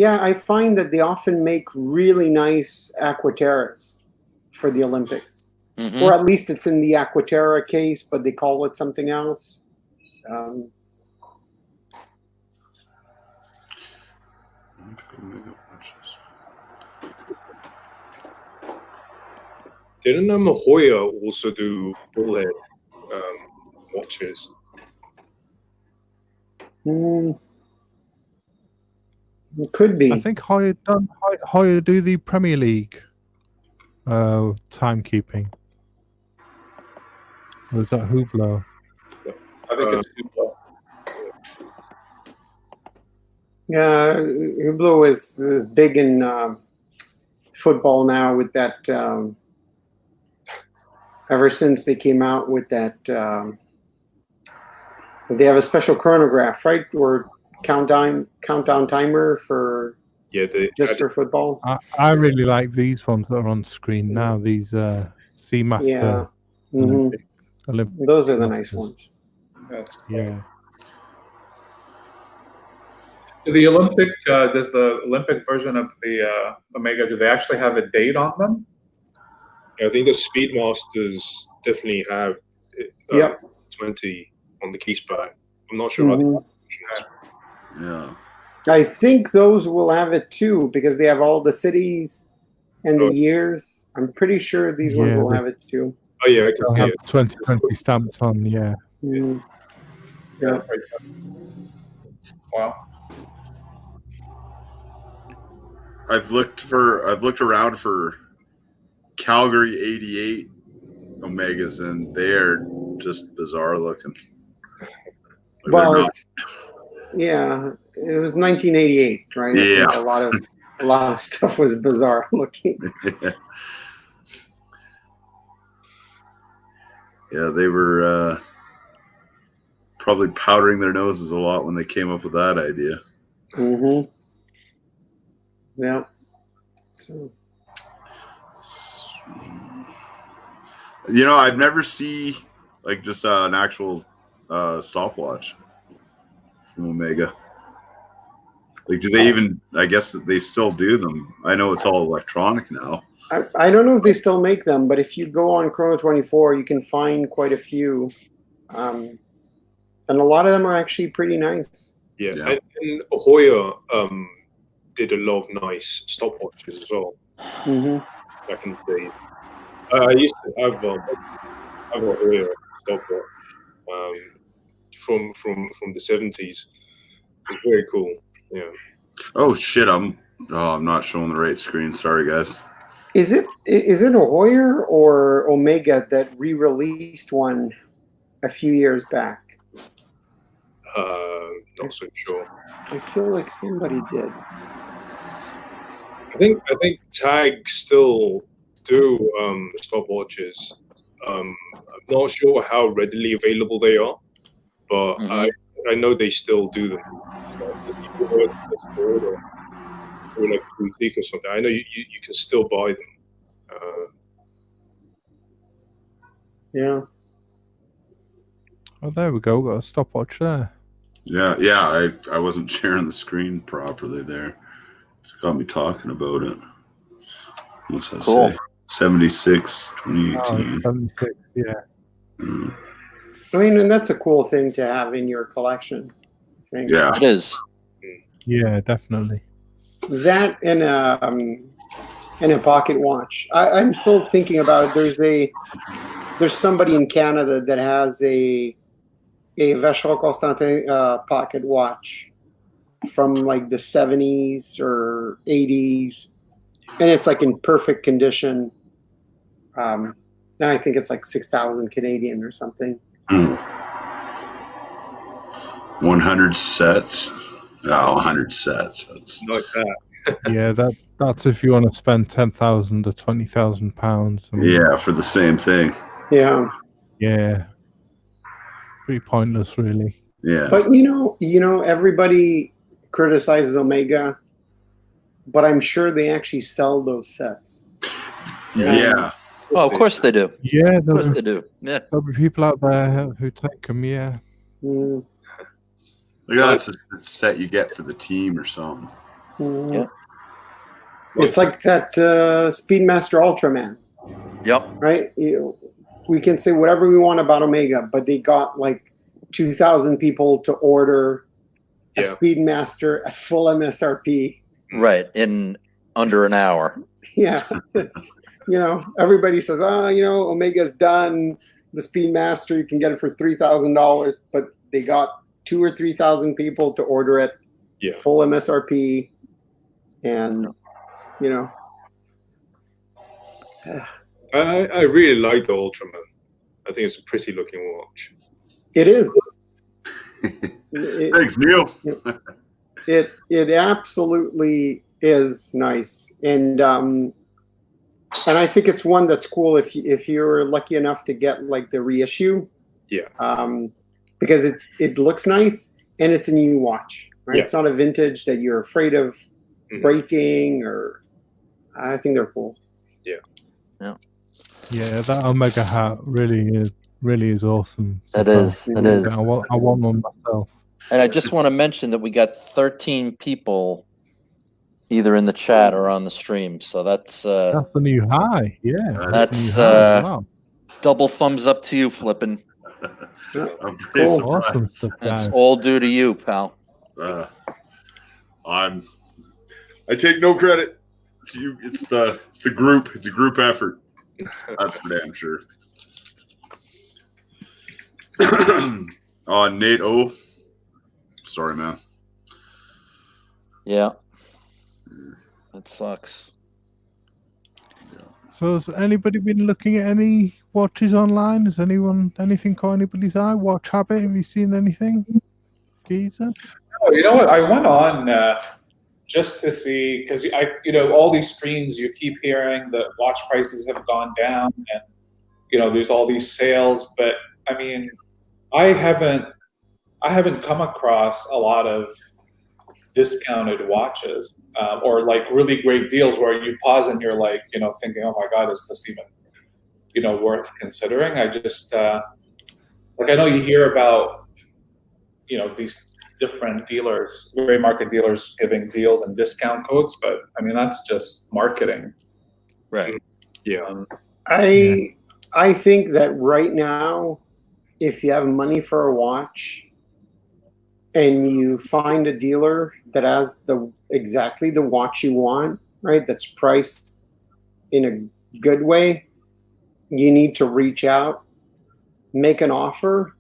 I find that they often make really nice Aquaterras for the Olympics, or at least it's in the Aquaterra case, but they call it something else. Didn't Hoya also do bullhead watches? It could be. I think Hoya do the Premier League timekeeping. Or is that Hublot? I think it's Hublot. Yeah, Hublot is big in football now with that. Ever since they came out with that, they have a special chronograph, right? Or countdown timer for for football. I really like these ones that are on screen now. These Seamaster. Olympic those are the nice ones. That's cool. Yeah. The Olympic does the Olympic version of the Omega? Do they actually have a date on them? I think the Speedmasters definitely have 20 on the keyspad. I'm not sure about Yeah. I think those will have it too because they have all the cities and the years. I'm pretty sure these ones will have it too. Oh yeah, I They'll can see have it. 2020 stamped on. Yeah. Yeah. Wow. I've looked around for Calgary 88 Omegas, and they are just bizarre looking. Well, it was 1988, right? Yeah. A lot of stuff was bizarre looking. Yeah, they were probably powdering their noses a lot when they came up with that idea. Mm-hmm. Yeah. So. I'd never see like just an actual stopwatch from Omega. Like, do they even? I guess that they still do them. I know it's all electronic now. I don't know if they still make them, but if you go on Chrono 24, you can find quite a few, and a lot of them are actually pretty nice. Yeah. And Hoya did a lot of nice stopwatches as well. Back in the days. I used to have a Hoya stopwatch from the 70s. It's very cool. Yeah. Oh shit! I'm not showing the right screen. Sorry, guys. Is it a Hoya or Omega that re-released one a few years back? Not so sure. I feel like somebody did. I think Tag still do stopwatches. I'm not sure how readily available they are, but I know they still do them. So if you go to the store or like boutique or something, I know you can still buy them. Yeah. Oh, there we go. Got a stopwatch there. Yeah. I wasn't sharing the screen properly there. It's got me talking about it. What's that say? 76, 2018. 76, yeah. I mean, and that's a cool thing to have in your collection. I think. Yeah. It is. Yeah, definitely. That and a pocket watch. I'm still thinking about it. There's somebody in Canada that has a Vacheron Constantin pocket watch from like the 70s or 80s, and it's like in perfect condition. And I think it's like 6,000 Canadian or something. 100 sets. Oh, 100 sets. That's like that. Yeah, that's if you want to spend £10,000 or £20,000. Yeah, for the same thing. Yeah. Yeah. Pretty pointless, really. Yeah. But you know, everybody criticizes Omega, but I'm sure they actually sell those sets. Yeah. Oh, of course they do. Yeah, Of course they do. Yeah. there'll be people out there who take them. Yeah. Mm, Look at that's a set you get for the team or something. mm. Yeah. It's like that Speedmaster Ultraman, Yep. right? We can say whatever we want about Omega, but they got like 2,000 people to order a Yeah. Speedmaster at full MSRP. Right. In under an hour. Yeah, it's everybody says, Omega's done. The Speedmaster, you can get it for $3,000, but they got 2,000 or 3,000 people to order it, full MSRP, and I really like the Ultraman. I think it's a pretty looking watch. it is. Thanks, Neil. It absolutely is nice, and I think it's one that's cool if you're lucky enough to get like the reissue. Yeah. Because it looks nice and it's a new watch, right? Yeah. It's not a vintage that you're afraid of breaking, or I think they're cool. Yeah, that Omega hat really is awesome. It is. It is. I want one myself. And I just want to mention that we got 13 people either in the chat or on the stream. So that's a new high. Yeah. That's wow. Double thumbs up to you, Flippin'. I'm pretty surprised. Awesome stuff, That's guys. all due to you, pal. I take no credit. It's you. It's the group. It's a group effort. That's for damn sure. Nate O. Sorry, man. Yeah. That sucks. So has anybody been looking at any watches online? Has anything caught anybody's eye? Watch habit? Have you seen anything? Geezer? Oh, you know what? I went on just to see, because all these streams you keep hearing that watch prices have gone down, and there's all these sales, but I mean, I haven't come across a lot of discounted watches or like really great deals where you pause and you're like, thinking, oh my God, is this even, worth considering? I just, I know you hear about, these different dealers, gray market dealers giving deals and discount codes, but I mean, that's just marketing. Right. Yeah. I think that right now, if you have money for a watch and you find a dealer that has exactly the watch you want, right, that's priced in a good way, you need to reach out, make an offer,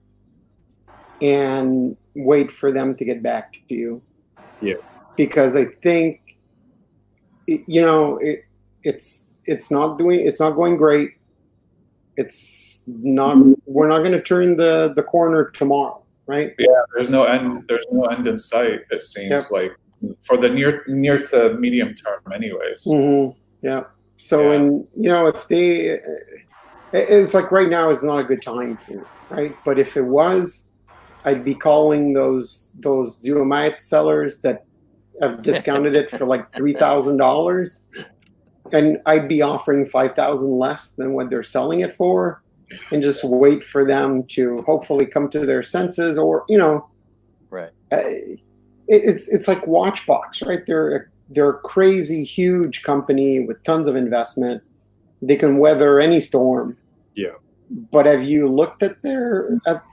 and wait for them to get back to you. Yeah. Because I think, it's not going great. We're not going to turn the corner tomorrow, right? Yeah, there's no end in sight, it seems like, for the near to medium term anyways. Mm-hmm. Yeah. So, and if it's like right now is not a good time for it, right? But if it was, I'd be calling those Duomite sellers that have discounted it for like $3,000, and I'd be offering $5,000 less than what they're selling it for, and just wait for them to hopefully come to their senses, or right. It's like Watchbox, right? They're a crazy huge company with tons of investment. They can weather any storm. Yeah. But have you looked at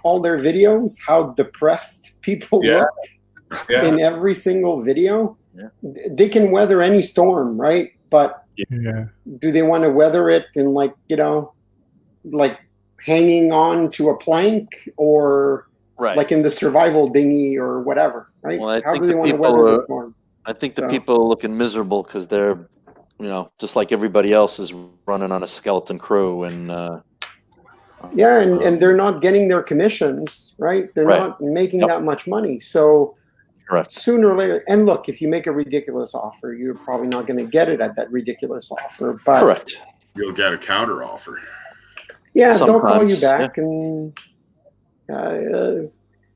all their videos? How depressed people look in every single video? Yeah. They can weather any storm, right? But do they want to weather it in like hanging on to a plank, or like in the survival dinghy or whatever, right? Well, How do they want to weather the storm? I think the people are looking miserable because they're, just like everybody else is running on a skeleton crew, and and they're not getting their commissions, right? They're not making that much money. So Correct. sooner or later, and look, if you make a ridiculous offer, you're probably not going to get it at that ridiculous offer. But Correct. You'll get a counter offer. yeah, they'll call you Sometimes, back, and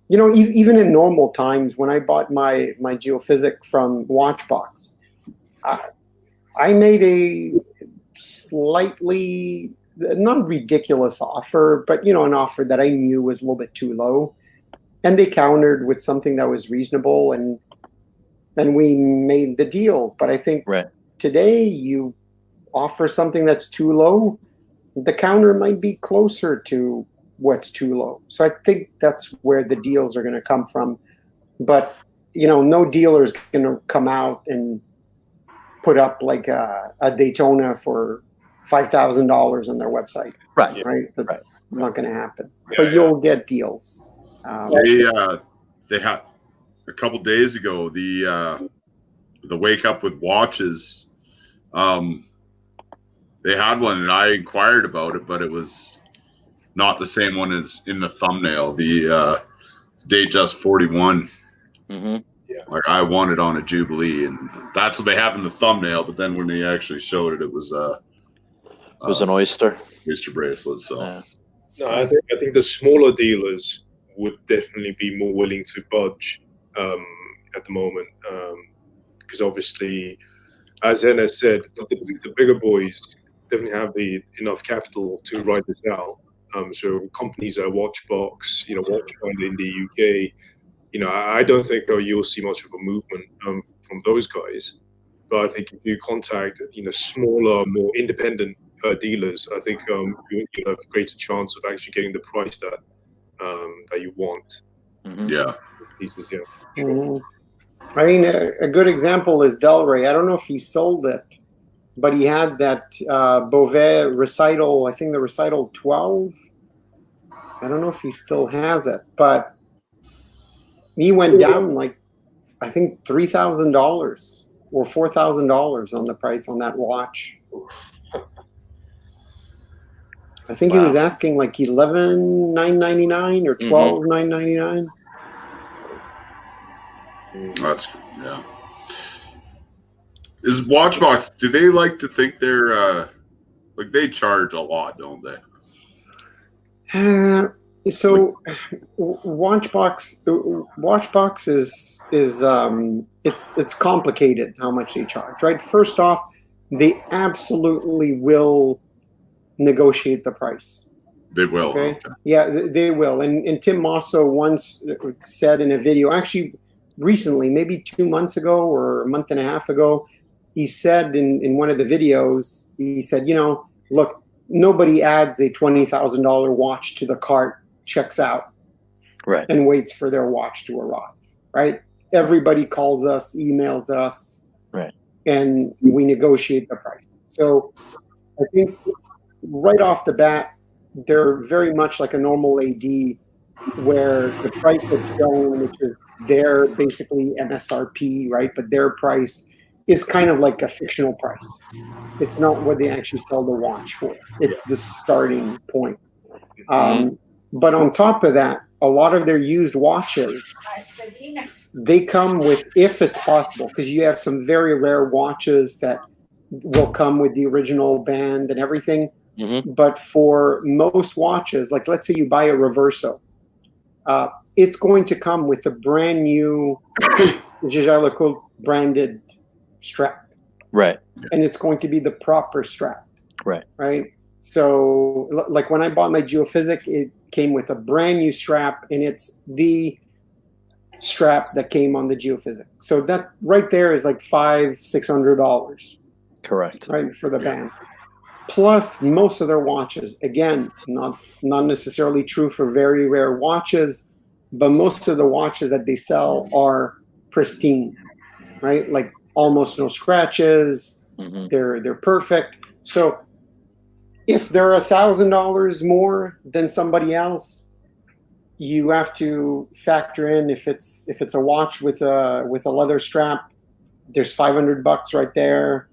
you know, even in normal times, when I bought my geophysic from Watchbox, I made a slightly not ridiculous offer, but you know, an offer that I knew was a little bit too low, and they countered with something that was reasonable, and we made the deal. But I think Right. today you offer something that's too low, the counter might be closer to what's too low. So I think that's where the deals are going to come from. But you know, no dealer is going to come out and put up like a Daytona for $5,000 on their website, Right. right? That's not going to happen. Yeah, But you'll get deals. They had a couple days ago the Wake Up with Watches. They had one, and I inquired about it, but it was not the same one as in the thumbnail. The Datejust 41. Mm-hmm. Like I wanted on a Jubilee, and that's what they have in the thumbnail. But then when they actually showed it, it was It was an oyster. Oyster bracelet. So Yeah. No, I think the smaller dealers would definitely be more willing to budge at the moment, because obviously, as Enna said, the bigger boys definitely have enough capital to ride this out. So companies like Watchbox, you know, Watchfinder in the UK, you know, I don't think you'll see much of a movement from those guys. But I think if you contact, you know, smaller, more independent dealers, I think you have a greater chance of actually getting the price that you want. Mm-hmm. yeah, Pieces, yeah. Mhm. I mean, a good example is Delray. I don't know if he sold it, but he had that Beauvais Recital, I think the Recital 12. I don't know if he still has it, but he went down like, I think $3,000 or $4,000 on the price on that watch. I think he was asking like $11,999 or $12,999. that's yeah. Is Watchbox? Do they like to think they're like they charge a lot, don't they? So Watchbox is it's complicated how much they charge, right? First off, they absolutely will negotiate the price. They will. Okay. Yeah, they will. And Tim Mosso once said in a video, actually recently, maybe 2 months ago or a month and a half ago, he said in one of the videos, he said, you know, look, nobody adds a $20,000 watch to the cart, checks out, Right. and waits for their watch to arrive, right? Everybody calls us, emails us, Right. and we negotiate the price. So I think right off the bat, they're very much like a normal AD, where the price that's shown, which is their basically MSRP, right? But their price is kind of like a fictional price. It's not what they actually sell the watch for. It's the starting point. But on top of that, a lot of their used watches, they come with, if it's possible, because you have some very rare watches that will come with the original band and everything. Mm-hmm. But for most watches, like let's say you buy a Reverso, it's going to come with a brand new Jaeger-LeCoultre branded strap. Right. And it's going to be the proper strap. Right. Right. So like when I bought my Geophysic, it came with a brand new strap, and it's the strap that came on the Geophysic. So that right there is like $500-$600. Correct. Right, for the band. Plus most of their watches, again, not necessarily true for very rare watches, but most of the watches that they sell are pristine, right? Like almost no scratches. Mm-hmm. They're perfect. So if they're $1,000 more than somebody else, you have to factor in if it's a watch with a leather strap, there's $500 right there.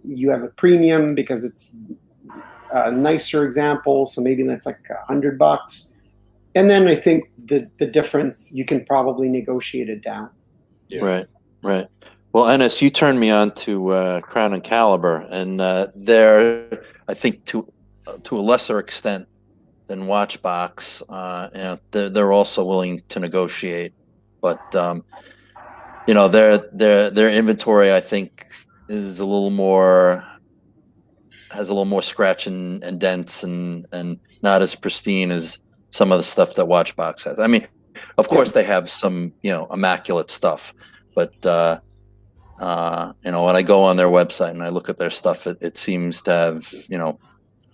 You have a premium because it's a nicer example, so maybe that's like $100. And then I think the difference, you can probably negotiate it down. Yeah. Right. Well, Ennis, you turned me on to Crown and Caliber, and they're, I think, to a lesser extent than Watchbox, they're also willing to negotiate, but their inventory, I think, is has a little more scratch and dents and not as pristine as some of the stuff that Watchbox has. I mean, of course they have some, immaculate stuff, but when I go on their website and I look at their stuff, it seems to have,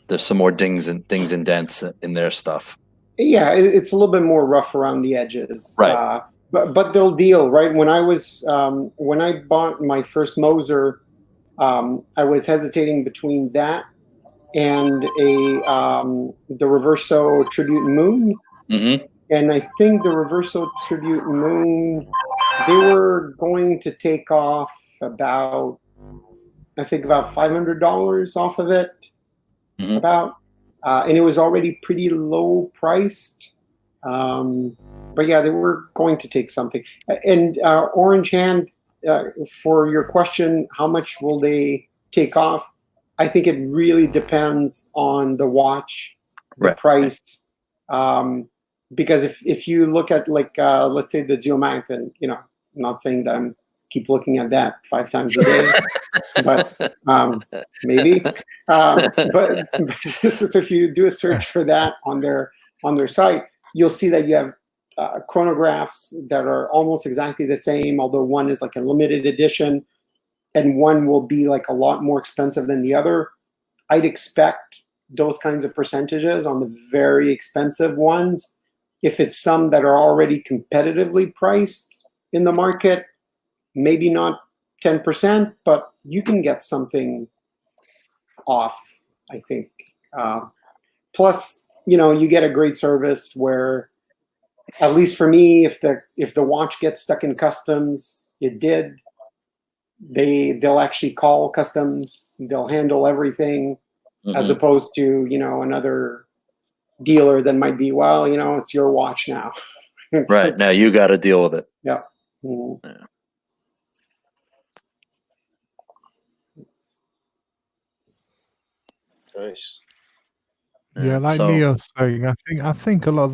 there's some more dings and dents in their stuff. Yeah, it's a little bit more rough around the edges. Right. But they'll deal, right? When I bought my first Moser, I was hesitating between that and the Reverso Tribute Moon. Mm-hmm. And I think the Reverso Tribute Moon, they were going to take off about $500 off of it. Mm-hmm. And it was already pretty low priced. But yeah, they were going to take something. And Orange Hand, for your question, how much will they take off? I think it really depends on the watch, the price. Because if you look at let's say the Geomagnet, I'm not saying that I'm keep looking at that 5 times a day, but maybe. But if you do a search for that on their site, you'll see that you have chronographs that are almost exactly the same, although one is like a limited edition and one will be like a lot more expensive than the other. I'd expect those kinds of percentages on the very expensive ones. If it's some that are already competitively priced in the market, maybe not 10%, but you can get something off, I think. Plus, you get a great service where, at least for me, if the watch gets stuck in customs, they'll actually call customs, they'll handle everything, as opposed to, another dealer that might be, it's your watch now. Right, now you got to deal with it. Yeah. Mm-hmm. Yeah. Nice. Yeah, like so, Neo's saying, I think a lot of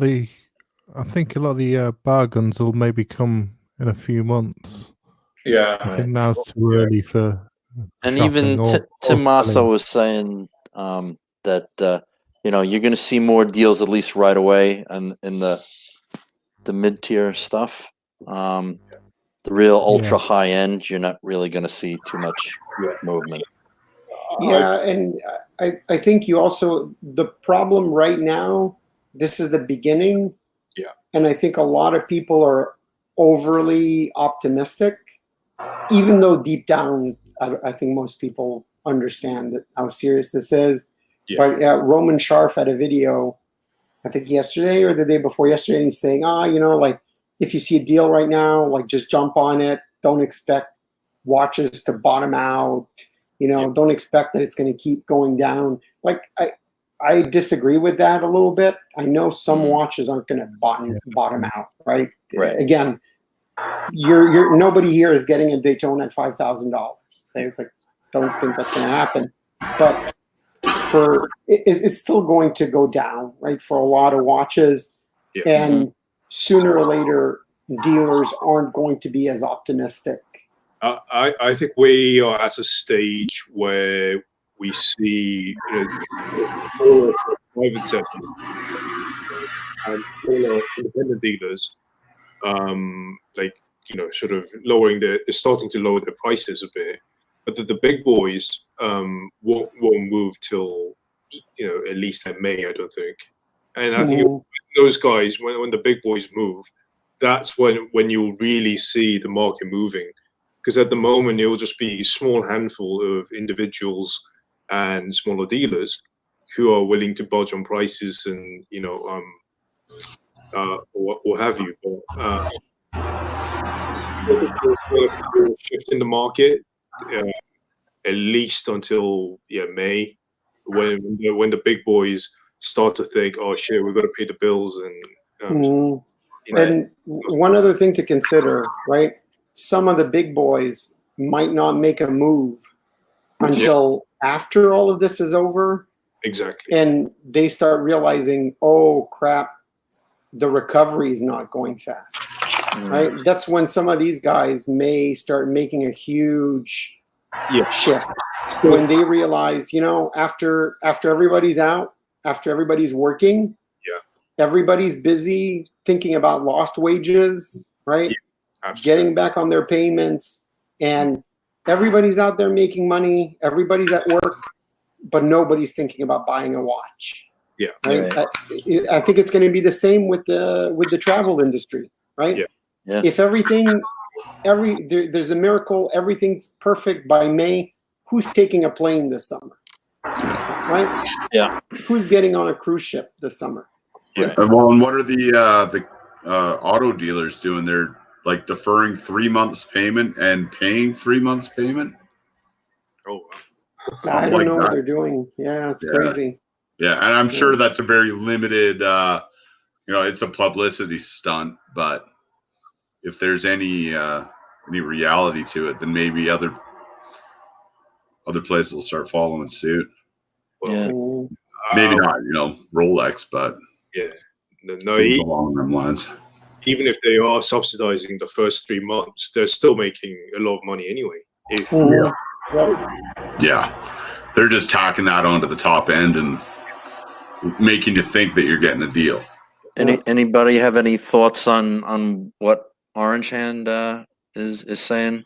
the bargains will maybe come in a few months. Yeah. I think now's too early for. And shopping even or Tim Massa selling. was saying that you're going to see more deals at least right away, and in the mid-tier stuff. The real ultra high end, you're not really going to see too much movement. Yeah, and I think the problem right now, this is the beginning. Yeah. And I think a lot of people are overly optimistic, even though deep down, I think most people understand how serious this is. Yeah. But Roman Sharf had a video, I think yesterday or the day before yesterday, and he's saying, if you see a deal right now, just jump on it. Don't expect watches to bottom out. Don't expect that it's going to keep going down. I disagree with that a little bit. I know some watches aren't going to bottom out, right? Again, you're nobody here is getting a Daytona at $5,000. Don't think that's going to happen. But it's still going to go down, right? For a lot of watches, and sooner or later, dealers aren't going to be as optimistic. I think we are at a stage where we see private sector and independent dealers, sort of starting to lower their prices a bit, but the big boys won't move till at least in May, I don't think. And I think those guys, when the big boys move, that's when you'll really see the market moving. Because at the moment, it will just be a small handful of individuals and smaller dealers who are willing to budge on prices and, what have you. But shift in the market, at least until May, when the big boys start to think, oh shit, we've got to pay the bills Mm. You know, And one other thing to consider, right? Some of the big boys might not make a move until after all of this is over, exactly. and they start realizing, oh crap, the recovery is not going fast, right? That's when some of these guys may start making a huge shift when they realize, after everybody's out, after everybody's working, everybody's busy thinking about lost wages, right? Getting back on their payments, and everybody's out there making money, everybody's at work, but nobody's thinking about buying a watch. Yeah. Right? I think it's going to be the same with the travel industry, right? Yeah. If there's a miracle, everything's perfect by May, who's taking a plane this summer? Right? Yeah. Who's getting on a cruise ship this summer? Yeah. Well, and what are the auto dealers doing? They're like deferring 3 months payment and paying 3 months payment. Oh, I don't know what they're doing. Yeah, it's crazy. Yeah, and I'm sure that's a very limited. It's a publicity stunt, but if there's any reality to it, then maybe other places will start following suit. well, Maybe not, Rolex, but no, things along them lines. even if they are subsidizing the first 3 months, they're still making a lot of money anyway. Yeah, they're just tacking that onto the top end and making you think that you're getting a deal. Anybody have any thoughts on what Orange Hand is saying?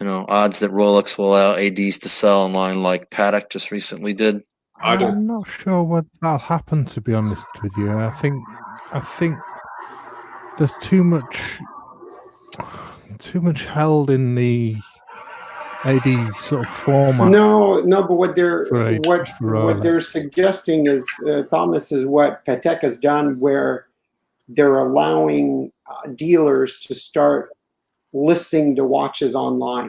Odds that Rolex will allow ADs to sell online like Patek just recently did. I'm not sure what that'll happen, to be honest with you. I think there's too much held in the AD sort of format. No, but what they're suggesting is, Thomas, is what Patek has done, where they're allowing dealers to start listing the watches online,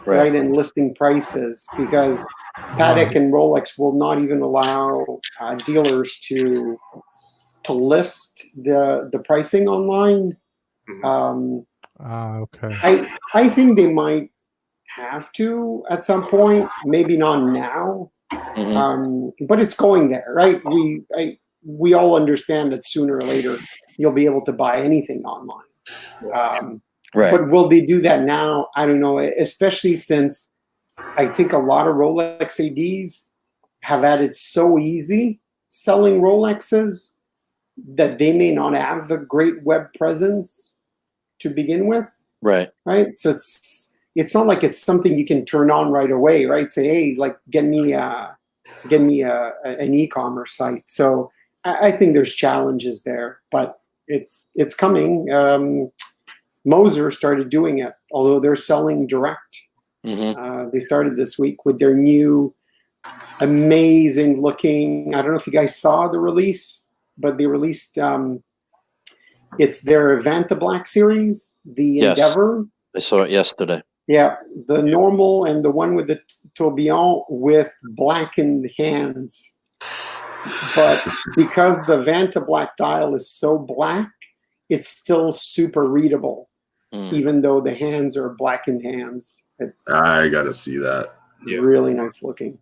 right, and listing prices, because Patek and Rolex will not even allow dealers to list the pricing online. Okay. I think they might have to at some point, maybe not now, but it's going there, right? We all understand that sooner or later you'll be able to buy anything online. Right. But will they do that now? I don't know, especially since I think a lot of Rolex ADs have had it so easy selling Rolexes that they may not have a great web presence to begin with. Right. So it's not like it's something you can turn on right away, right? Say, hey, like get me an e-commerce site. So I think there's challenges there, but it's coming. Moser started doing it, although they're selling direct. They started this week with their new amazing looking, I don't know if you guys saw the release, but they released, it's their Vanta Black series, the Endeavor. I saw it yesterday. Yeah, the normal and the one with the tourbillon with blackened hands. But because the Vanta Black dial is so black, it's still super readable, even though the hands are blackened hands. I gotta see that. Really nice looking.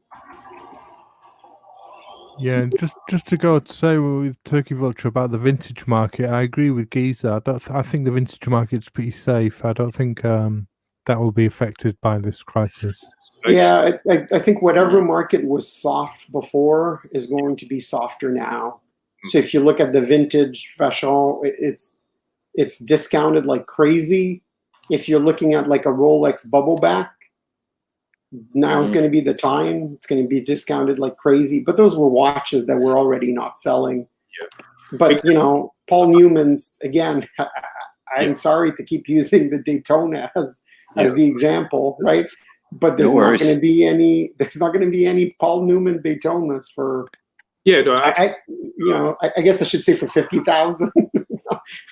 Yeah, just to go to say with Turkey Vulture about the vintage market, I agree with Giza. I think the vintage market's pretty safe. I don't think that will be affected by this crisis. Yeah, I think whatever market was soft before is going to be softer now. So if you look at the vintage fashion, it's discounted like crazy. If you're looking at like a Rolex bubble back, now is going to be the time. It's going to be discounted like crazy. But those were watches that were already not selling. But, Paul Newman's, again, I'm sorry to keep using the Daytona as the example, right? But there's not going to be any Paul Newman Daytonas for I guess I should say for 50,000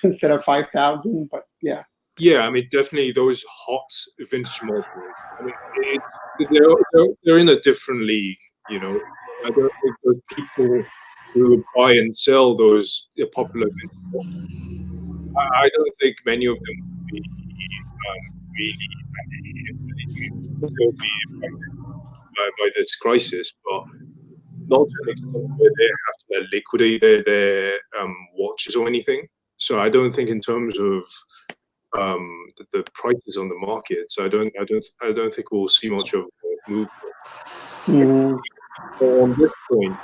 instead of 5,000, but yeah. Yeah, I mean, definitely those hot vintage models. I mean, they're in a different league, I don't think those people who would buy and sell those popular vintage watches. I don't think many of them would be really be impacted by this crisis, but not to an extent where they have to liquidate their watches or anything. So I don't think in terms of the prices on the market. So I don't think we'll see much of a movement. On this point,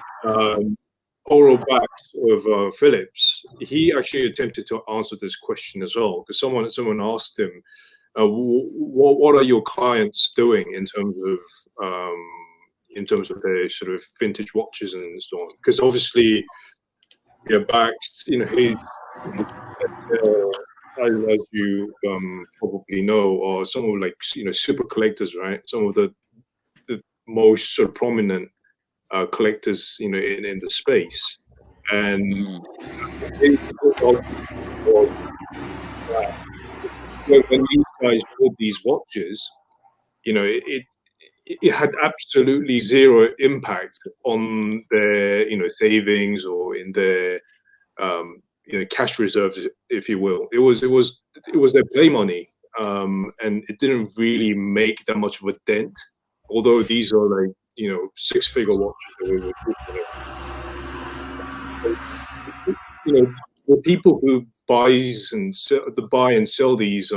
Oral Bax of Philips, he actually attempted to answer this question as well, because someone asked him, what are your clients doing in terms of their sort of vintage watches and so on? Because obviously, Bax, he as you probably know, are some of super collectors, right? Some of the most sort of prominent collectors, in the space, and when these guys bought these watches, it had absolutely zero impact on their savings or in their cash reserves, if you will. It was their play money, and it didn't really make that much of a dent. Although these are six-figure watches that we were talking about. The people who buy and sell these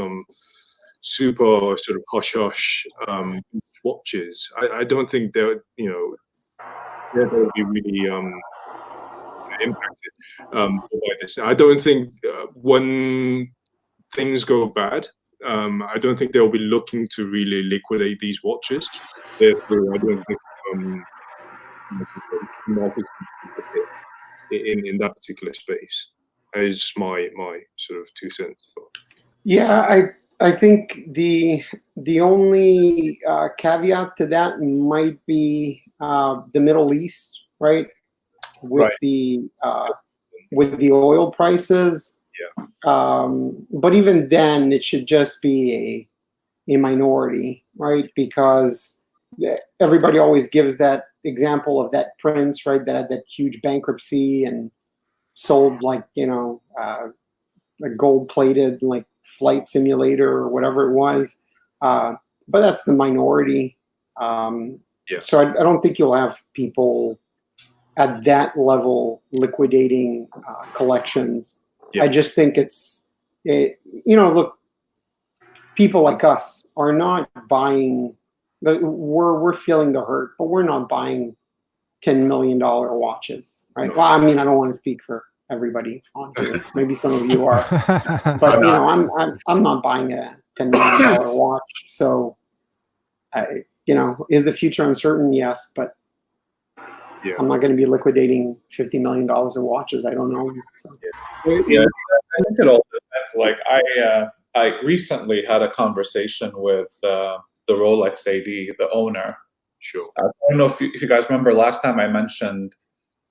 super sort of hush-hush watches, I don't think they're going to be really impacted by this. I don't think when things go bad, I don't think they'll be looking to really liquidate these watches. Therefore, I don't think in that particular space. Is my sort of 2 cents. Yeah, I think the only caveat to that might be the Middle East, right? With the oil prices. Yeah. But even then, it should just be a minority, right? Because everybody always gives that example of that prince, right? That had that huge bankruptcy and sold a gold-plated flight simulator or whatever it was. But that's the minority. So I don't think you'll have people at that level liquidating collections. I just think look, people like us are not buying. We're feeling the hurt, but we're not buying $10 million watches, right? No. Well, I mean, I don't want to speak for everybody on here. Maybe some of you are, but I'm not buying a $10 million watch. So, is the future uncertain? Yes, but I'm not going to be liquidating $50 million of watches. I don't know. So. Yeah, I think it all depends. I recently had a conversation with the Rolex AD, the owner. Sure. I don't know if you guys remember last time I mentioned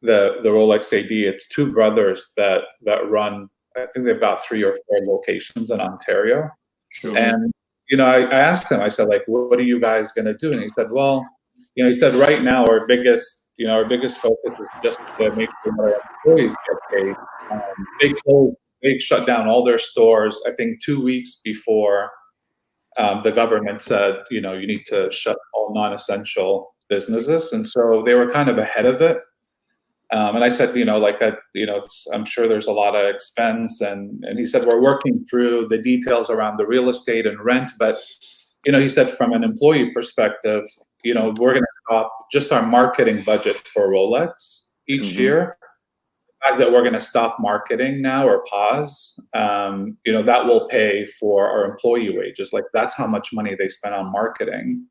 the Rolex AD. It's two brothers that run. I think they've got 3 or 4 locations in Ontario. Sure. And I asked him. I said, what are you guys going to do? And he said, well, he said right now our biggest focus is just to make sure that our employees get paid. They shut down all their stores. I think 2 weeks before the government said, you need to shut all non-essential businesses, and so they were kind of ahead of it. And I said, I'm sure there's a lot of expense, and he said we're working through the details around the real estate and rent, but he said from an employee perspective, we're going to stop just our marketing budget for Rolex each year. The fact that we're going to stop marketing now or pause, that will pay for our employee wages. That's how much money they spend on marketing,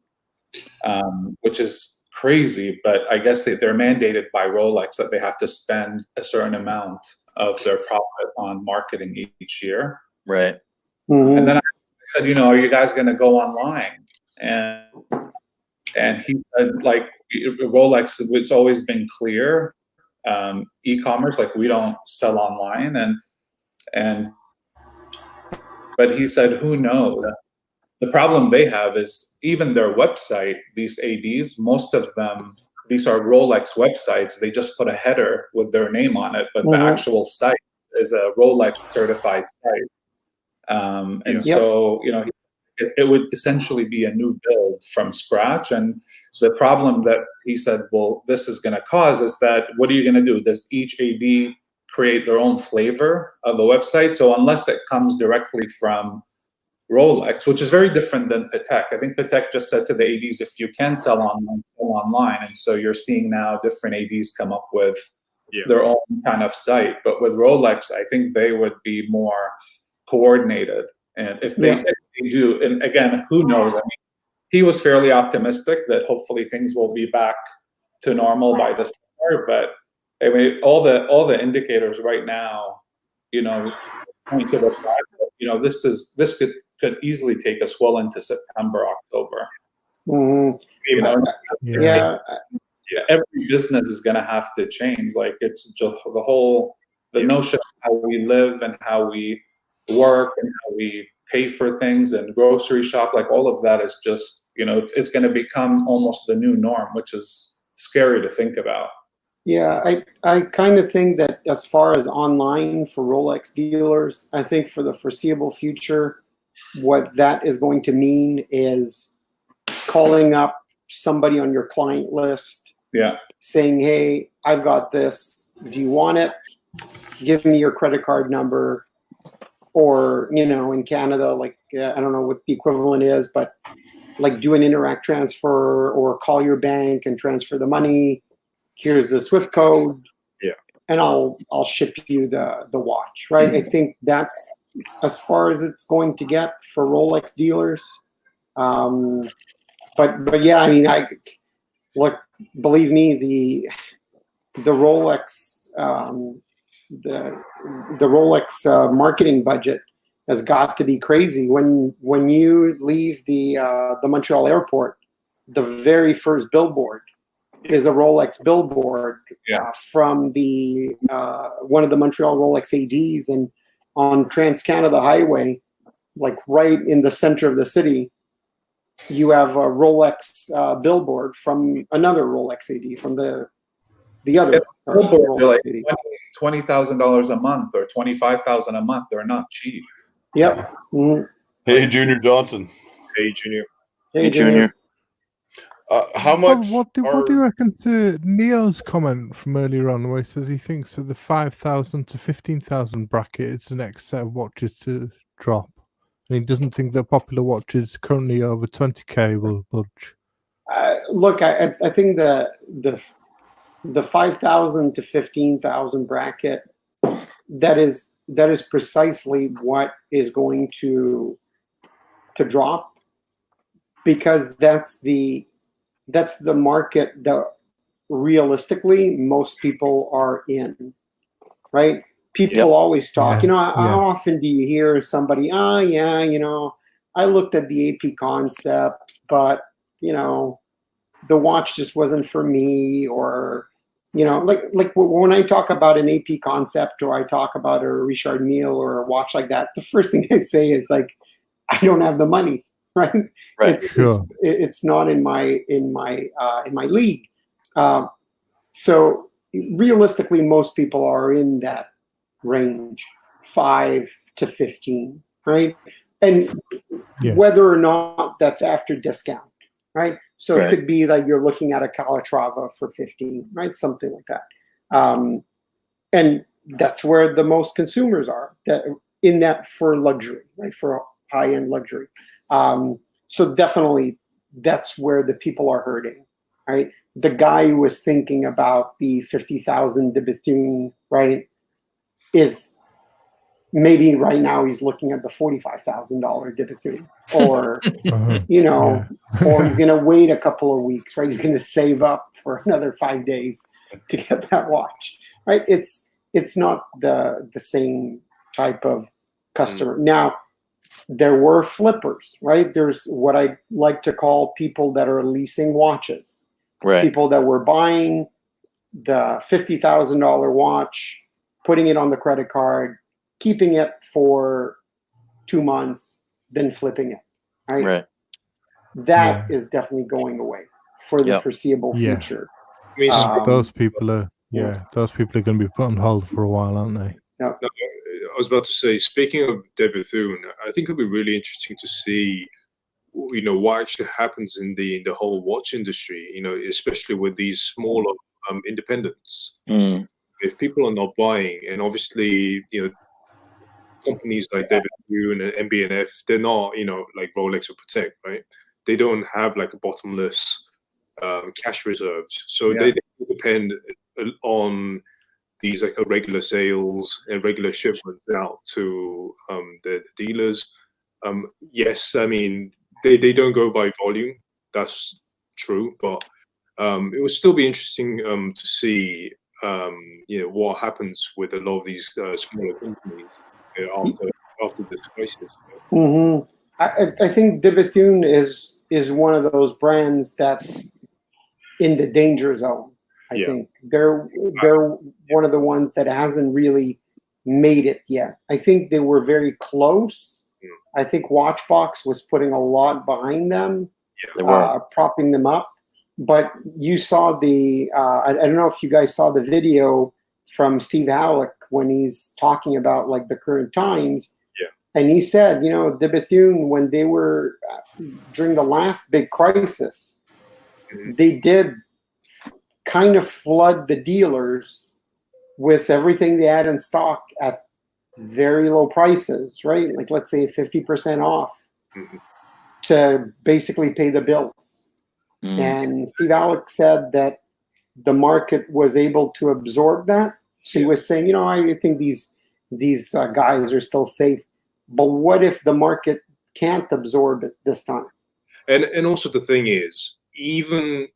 which is crazy. But I guess they're mandated by Rolex that they have to spend a certain amount of their profit on marketing each year. Right. Mm-hmm. And then I said, are you guys going to go online? And he said, Rolex, it's always been clear, e-commerce, we don't sell online, but he said, who knows? The problem they have is even their website, these ADs, most of them, these are Rolex websites. They just put a header with their name on it, but the actual site is a Rolex certified site. And so, you know, it would essentially be a new build from scratch. And the problem that he said, well, this is going to cause is that what are you going to do? Does each AD create their own flavor of the website? So unless it comes directly from Rolex, which is very different than Patek. I think Patek just said to the ADs, if you can sell online, sell online. And so you're seeing now different ADs come up with their own kind of site. But with Rolex, I think they would be more coordinated. And if they do, and again, who knows? I mean, he was fairly optimistic that hopefully things will be back to normal by the summer. But I mean, all the indicators right now, you know, point to the fact that, you know, this could easily take us well into September, October. You know, every business is going to have to change. Like, it's just the notion of how we live and how we work and how we pay for things and grocery shop, like all of that is just, you know, it's going to become almost the new norm, which is scary to think about. Yeah, I kind of think that as far as online for Rolex dealers, I think for the foreseeable future, what that is going to mean is calling up somebody on your client list, saying, hey, I've got this, do you want it? Give me your credit card number. Or, you know, in Canada, like, I don't know what the equivalent is, but like do an Interac transfer or call your bank and transfer the money. Here's the SWIFT code. And I'll ship you the watch, right? I think that's as far as it's going to get for Rolex dealers. But yeah, I mean, believe me, the Rolex the Rolex marketing budget has got to be crazy. When you leave the Montreal airport, the very first billboard is a Rolex billboard from the one of the Montreal Rolex ADs, and on Trans-Canada Highway, like right in the center of the city, you have a Rolex billboard from another Rolex AD, from the other Rolex AD. $20,000 a month or $25,000 a month. They're not cheap. Yep. Hey, Junior Johnson. Hey, Junior. Hey, Junior. How much? What do you reckon to Neo's comment from earlier on, where he says he thinks that the 5,000 to 15,000 bracket is the next set of watches to drop, and he doesn't think that popular watches currently over 20k will budge? Look, I think the 5,000 to 15,000 bracket, that is precisely what is going to drop, because that's the market that realistically most people are in, right? People always talk, you know, how often do you hear somebody, you know, I looked at the AP concept, but, you know, the watch just wasn't for me, or, you know, like when I talk about an AP concept, or I talk about a Richard Mille or a watch like that, the first thing I say is like, I don't have the money, right? It's not in my league. So realistically, most people are in that range, 5 to 15, right? And whether or not that's after discount, right? So it could be like you're looking at a Calatrava for 15, right? Something like that. And that's where the most consumers are, that for luxury, right? For high-end luxury. So definitely that's where the people are hurting, right? The guy who was thinking about the 50,000 de Bethune, right, is maybe right now he's looking at the $45,000 de Bethune, or you know, or he's going to wait a couple of weeks, right? He's going to save up for another 5 days to get that watch, right? It's not the same type of customer. Now, there were flippers, right? There's what I like to call people that are leasing watches, people that were buying the $50,000 watch, putting it on the credit card, keeping it for 2 months, then flipping it, right? That is definitely going away for the foreseeable future. I mean, Those people are those people are going to be put on hold for a while, aren't they? no, I was about to say, speaking of De Bethune, I think it'll be really interesting to see, what actually happens in the whole watch industry. Especially with these smaller independents. Mm. If people are not buying, and obviously, companies like De Bethune and MB&F, they're not, like Rolex or Patek, right? They don't have like a bottomless cash reserves, so they depend on these like regular sales and regular shipments out to the dealers. Yes, I mean they don't go by volume. That's true, but it would still be interesting to see what happens with a lot of these smaller companies after this crisis. Mm-hmm. I think De Bethune is one of those brands that's in the danger zone. I think they're one of the ones that hasn't really made it yet. I think they were very close. I think Watchbox was putting a lot behind them, propping them up. But you saw I don't know if you guys saw the video from Steve Halleck when he's talking about like the current times. And he said, De Bethune, when they were during the last big crisis, they did kind of flood the dealers with everything they had in stock at very low prices, right? Like, let's say 50% off to basically pay the bills. And Steve Halleck said that the market was able to absorb that. So he was saying, I think these guys are still safe. But what if the market can't absorb it this time? And also the thing is, even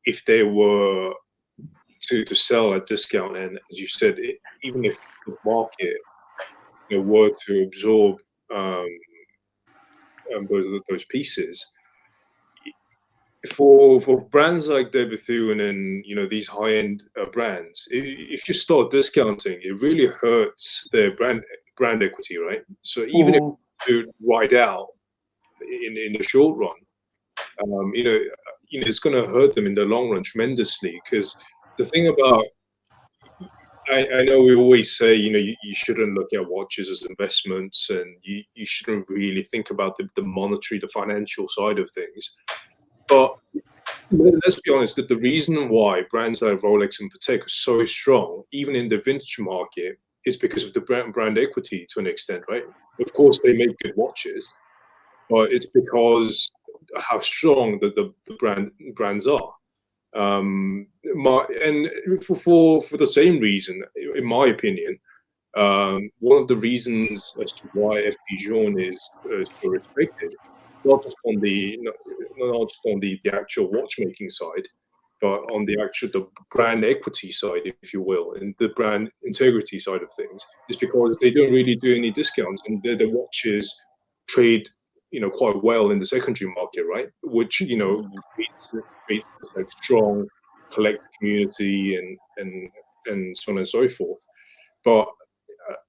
if they were to sell at discount, and as you said, even if the market were to absorb those pieces, for brands like De Bethune and these high-end brands, if you start discounting, it really hurts their brand equity, right? So even if you ride out in the short run, it's going to hurt them in the long run tremendously. Because the thing about, I know we always say, you shouldn't look at watches as investments, and you shouldn't really think about the monetary, the financial side of things. But let's be honest, that the reason why brands like Rolex and Patek are so strong, even in the vintage market, is because of the brand equity to an extent, right? Of course, they make good watches, but it's because how strong the brands are. And for the same reason, in my opinion, one of the reasons as to why FP Journe is so respected, not just on the actual watchmaking side, but on the brand equity side, if you will, and the brand integrity side of things, is because they don't really do any discounts, and the watches trade quite well in the secondary market, right? Which creates like strong collector community and so on and so forth. But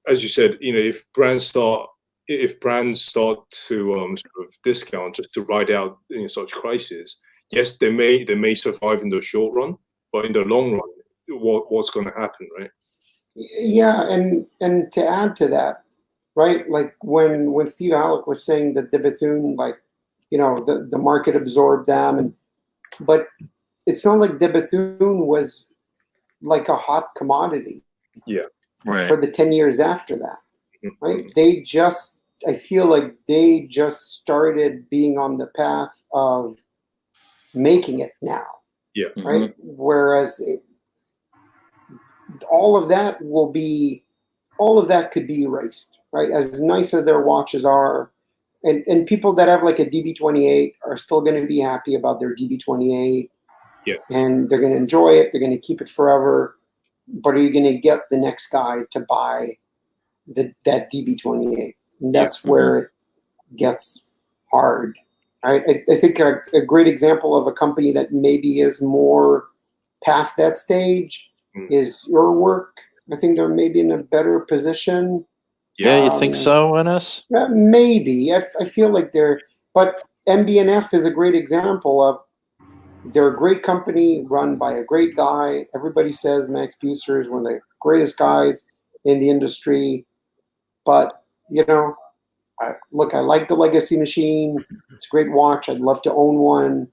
as you said, if brands start to sort of discount just to ride out such crises, yes, they may survive in the short run, but in the long run, what's going to happen, right? Yeah, and to add to that, right? Like when Steve Halleck was saying that De Bethune, like, the market absorbed them, but it's not like De Bethune was like a hot commodity. Yeah. Right. For the 10 years after that, right? I feel like they just started being on the path of making it now. Yeah. Right. Whereas all of that could be erased, right? As nice as their watches are, and people that have like a DB28 are still going to be happy about their DB28. Yeah. And they're going to enjoy it. They're going to keep it forever. But are you going to get the next guy to buy that DB28? And that's where it gets hard, right? I think a great example of a company that maybe is more past that stage is your work. I think they're maybe in a better position. Yeah, you think so, NS? Maybe. I feel like but MB&F is a great example of they're a great company run by a great guy. Everybody says Max Buser is one of the greatest guys in the industry. But, you know, I like the Legacy machine. It's a great watch. I'd love to own one.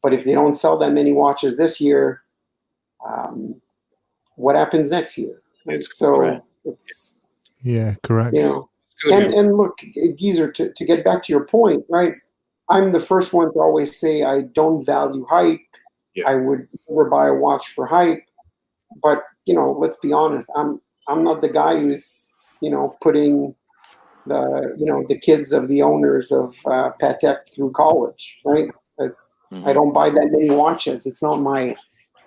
But if they don't sell that many watches this year, what happens next year? It's yeah, correct. You know, and look, Geezer, to get back to your point, right? I'm the first one to always say I don't value hype. Yeah. I would never buy a watch for hype. But, you know, let's be honest. I'm not the guy who's, you know, putting the kids of the owners of Patek through college, right? I don't buy that many watches. It's not my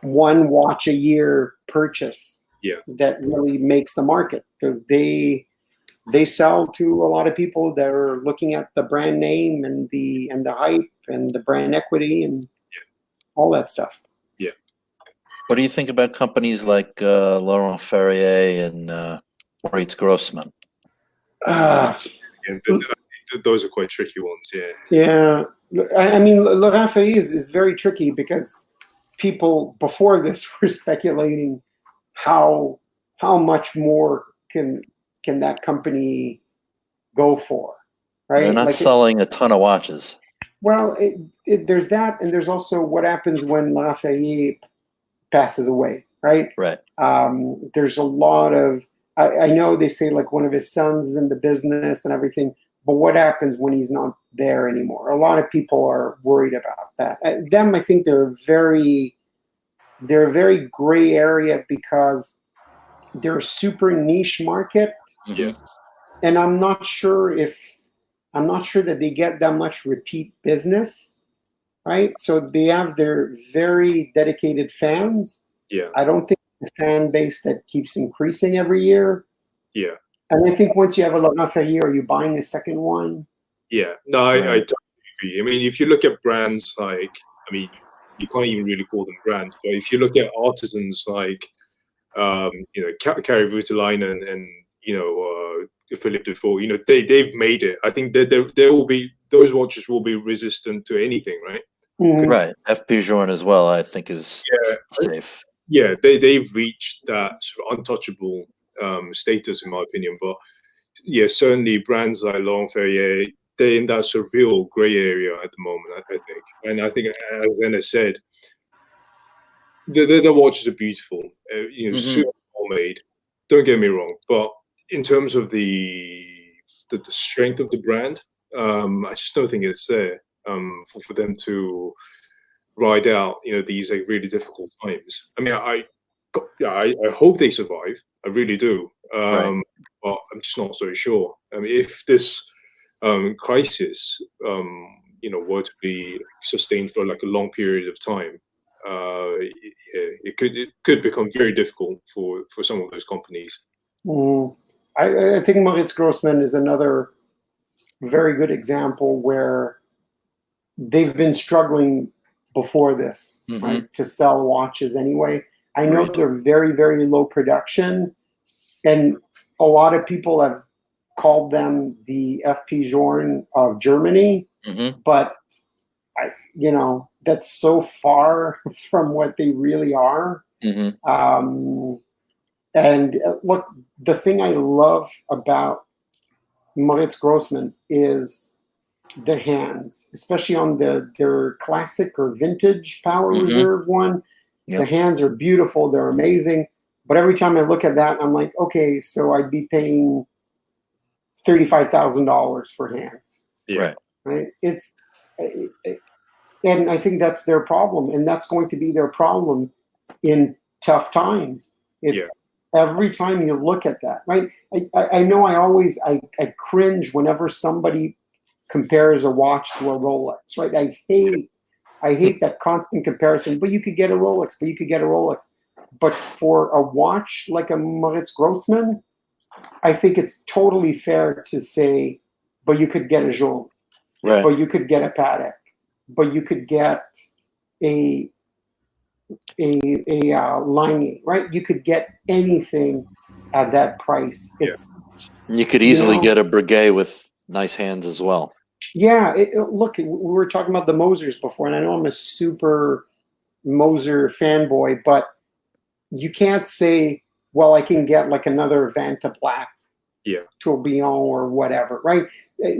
one watch a year purchase that really makes the market. They sell to a lot of people that are looking at the brand name and the hype and the brand equity and all that stuff. Yeah. What do you think about companies like Laurent Ferrier and Moritz Grossman? Those are quite tricky ones. Yeah. Yeah. I mean, Laurent Ferrier is very tricky because people before this were speculating how much more can that company go for, right? They're not selling a ton of watches. Well, there's that, and there's also what happens when Laurent Ferrier passes away, right? Right. There's a lot of, I know they say like one of his sons is in the business and everything, but what happens when he's not there anymore? A lot of people are worried about that. Them, I think they're a very gray area because they're a super niche market. Yeah. And I'm not sure that they get that much repeat business, right? So they have their very dedicated fans. Yeah. I don't think it's a fan base that keeps increasing every year. Yeah. And I think once you have a Laurent Ferrier, are you buying a second one? Yeah. No, I totally agree. I mean, if you look at brands like, I mean, you can't even really call them brands, but if you look at artisans like, Kari Voutilainen and Philippe Dufault, they've made it. I think that there will be, those watches will be resistant to anything, right? Mm-hmm. Right. FP Journe as well, I think, is safe. Yeah, they've reached that sort of untouchable status, in my opinion. But yeah, certainly brands like Laurent Ferrier, they're in that sort of real grey area at the moment, I think. And I think, as Anna said, the watches are beautiful, super well made. Don't get me wrong, but in terms of the strength of the brand, I just don't think it's there for them to ride out, these like really difficult times. I mean, I hope they survive. I really do. But I'm just not so sure. I mean, if this crisis, were to be sustained for like a long period of time, it could become very difficult for some of those companies. I think Moritz Grossman is another very good example where they've been struggling before this, right, to sell watches anyway. I know they're very, very low production, and a lot of people have called them the FP Journe of Germany, but that's so far from what they really are. And look, the thing I love about Moritz Grossman is the hands, especially on their classic or vintage Power Reserve one. Yep. The hands are beautiful. They're amazing. But every time I look at that, I'm like, okay, so I'd be paying $35,000 for hands. Yeah. Right. And I think that's their problem. And that's going to be their problem in tough times. It's every time you look at that, right? I know I cringe whenever somebody compares a watch to a Rolex, right? I hate that constant comparison, but you could get a Rolex, But for a watch like a Moritz Grossman, I think it's totally fair to say, but you could get a Journe, but you could get a Patek, but you could get a Ligny, right? You could get anything at that price. You could easily get a Breguet with nice hands as well. Yeah, look, we were talking about the Mosers before, and I know I'm a super Moser fanboy, but you can't say, well, I can get like another Vanta Black Tourbillon or whatever, right?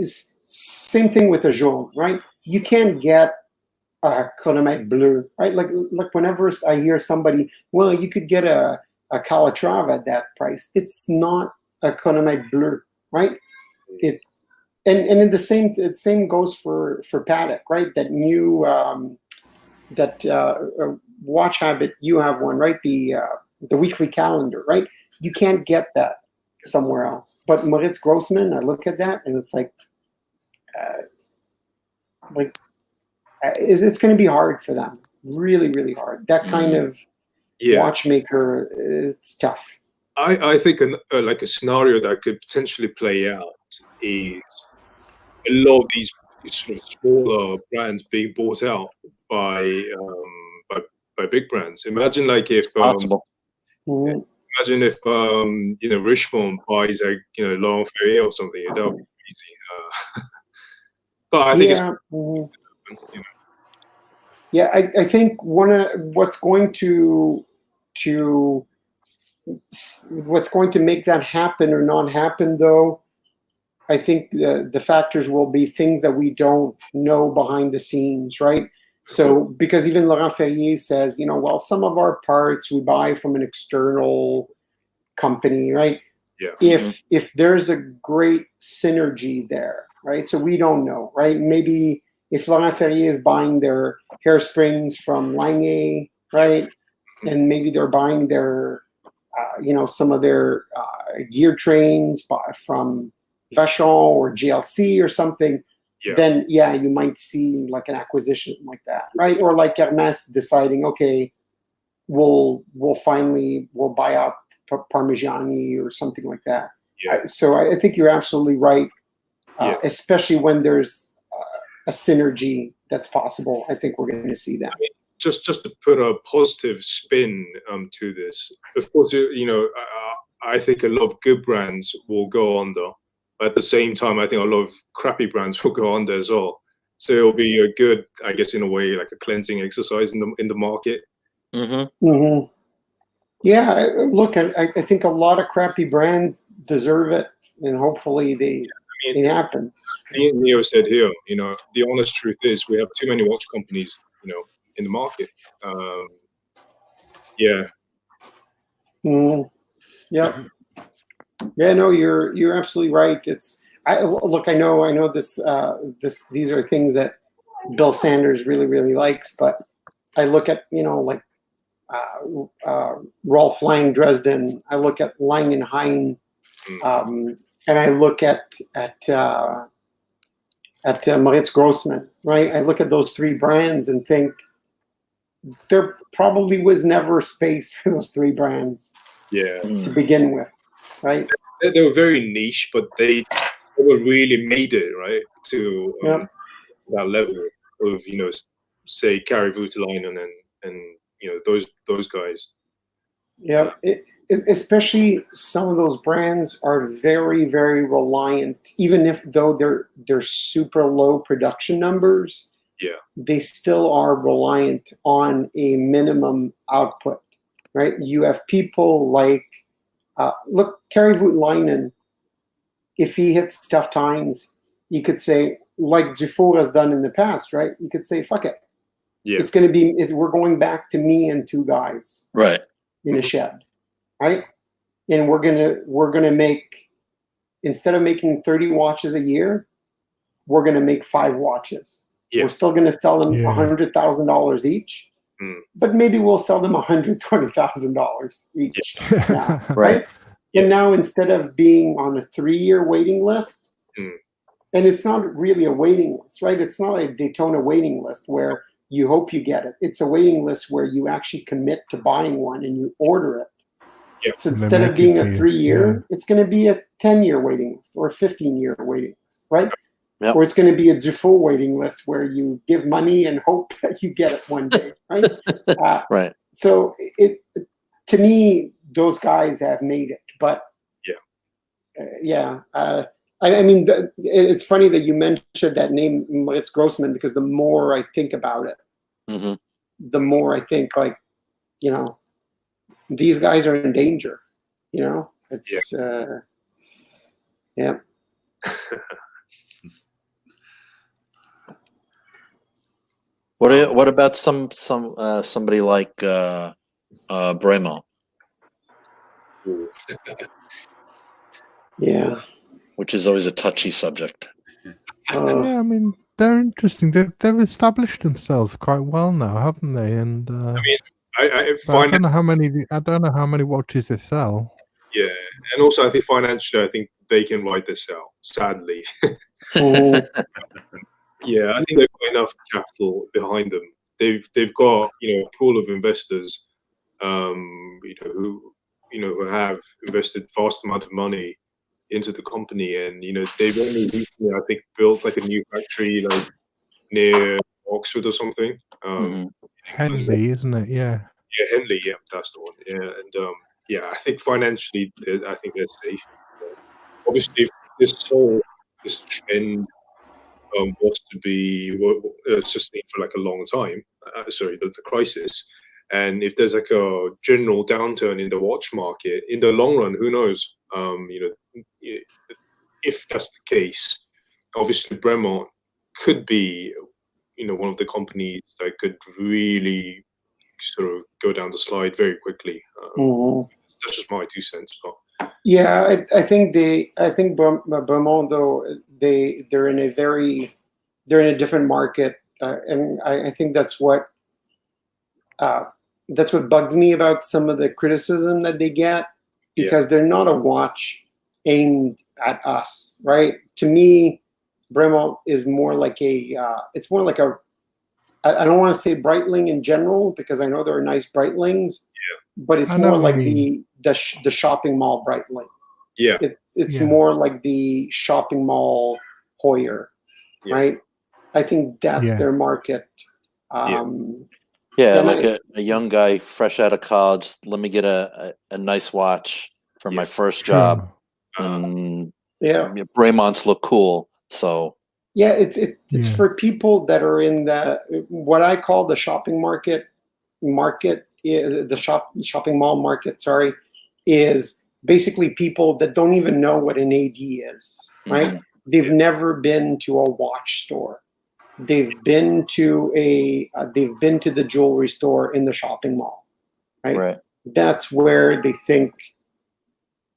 Same thing with a Jaune, right? You can't get a Chronomètre Bleu, right? Like whenever I hear somebody, well, you could get a Calatrava at that price. It's not a Chronomètre Bleu, right? It's and in the same goes for Patek, right? That new watch habit, you have one, right? The weekly calendar, right? You can't get that somewhere else. But Moritz Grossman, I look at that and it's like it's going to be hard for them. Really, really hard. That kind of watchmaker is tough. I think like a scenario that could potentially play out is a lot of these sort of smaller brands being bought out by big brands. Imagine like if Possible. imagine if Richemont buys a Laurent Ferrier or something. That would be crazy. But I think I think what's going to make that happen or not happen, though, I think the factors will be things that we don't know behind the scenes, right? So, because even Laurent Ferrier says, well, some of our parts we buy from an external company, right? Yeah. If there's a great synergy there, right? So we don't know, right? Maybe if Laurent Ferrier is buying their hairsprings from Lange, right? And maybe they're buying their, some of their gear trains from Vacheron or GLC or something, then you might see like an acquisition like that, right? Or like Hermes deciding, okay, we'll buy out Parmigiani or something like that. Yeah. So I think you're absolutely right, especially when there's a synergy that's possible. I think we're going to see that. I mean, just to put a positive spin to this, of course, I think a lot of good brands will go under. At the same time, I think a lot of crappy brands will go under as well. So it'll be a good, I guess, in a way, like a cleansing exercise in the market. Mm-hmm. Mm-hmm. Yeah, look, I think a lot of crappy brands deserve it, and hopefully it happens. Neo said here, the honest truth is we have too many watch companies, in the market. Yeah. Mm, yeah. Yeah, no, you're absolutely right. I know this these are things that Bill Sanders really, really likes, but I look at, Rolf Lang Dresden, I look at Lang & Hein, and I look at Moritz Grossman, right? I look at those three brands and think there probably was never space for those three brands to begin with, right? They were very niche, but they were really made it, right, to that level of, say, Kari Voutilainen and those guys. Yeah, especially some of those brands are very, very reliant, even though they're super low production numbers. Yeah, they still are reliant on a minimum output, right? You have people like, look, Kari Voutilainen, if he hits tough times, you could say, like Dufour has done in the past, right? You could say, fuck it. Yeah. It's going to be, we're going back to me and two guys. Right. In a shed, right? And we're going to make, instead of making 30 watches a year, we're going to make 5 watches. Yeah. We're still going to sell them $100,000 each, but maybe we'll sell them $120,000 each. Now, right? And now instead of being on a 3-year waiting list, and it's not really a waiting list, right? It's not a Daytona waiting list where you hope you get it. It's a waiting list where you actually commit to buying one and you order it. Yep. So instead of being a 3-year, it's going to be a 10-year waiting list or a 15-year waiting list, right? Yep. Or it's going to be a Dufour waiting list where you give money and hope that you get it one day, right? Right. So to me, those guys have made it. But I mean, it's funny that you mentioned that name, Moritz Grossman, because the more I think about it, Hmm. the more I think like, you know, these guys are in danger. You know, it's yeah. What about somebody like Bremont, Yeah. which is always a touchy subject? Yeah, I mean, they're interesting. They've established themselves quite well now, haven't they? And I mean, I but I find don't know how many watches they sell. yeah, and also I think financially, I think they can ride this out. Sadly, yeah, I think they've got enough capital behind them. They've got a pool of investors, who have invested vast amount of money into the company, and they've only recently, I think, built like a new factory like near Oxford or something. Mhm. Henley, isn't it? Yeah. Yeah, Henley, yeah, that's the one. Yeah, and yeah, I think financially, I think they're safe. Obviously, if this trend was to be sustained for like a long time, sorry, the crisis, and if there's like a general downturn in the watch market in the long run, who knows? If that's the case, obviously Bremont could be, one of the companies that could really sort of go down the slide very quickly. That's just my 2 cents. But Yeah, I think Bremont, though, they're in a different market, and I think that's what bugs me about some of the criticism that they get, because they're not a watch aimed at us, right? To me, Bremont is more like it's more like a, I don't want to say Breitling in general, because I know there are nice Breitlings, but it's more like the shopping mall Breitling. Yeah, it's more like the shopping mall Hoyer, right? I think that's their market. Yeah, like a young guy fresh out of college. Let me get a nice watch for my first job. And Bremonts look cool, so yeah, it's for people that are in what I call the shopping market, the shopping mall market. Sorry, is basically people that don't even know what an AD is, right? They've never been to a watch store. They've been to the jewelry store in the shopping mall, right? That's where they think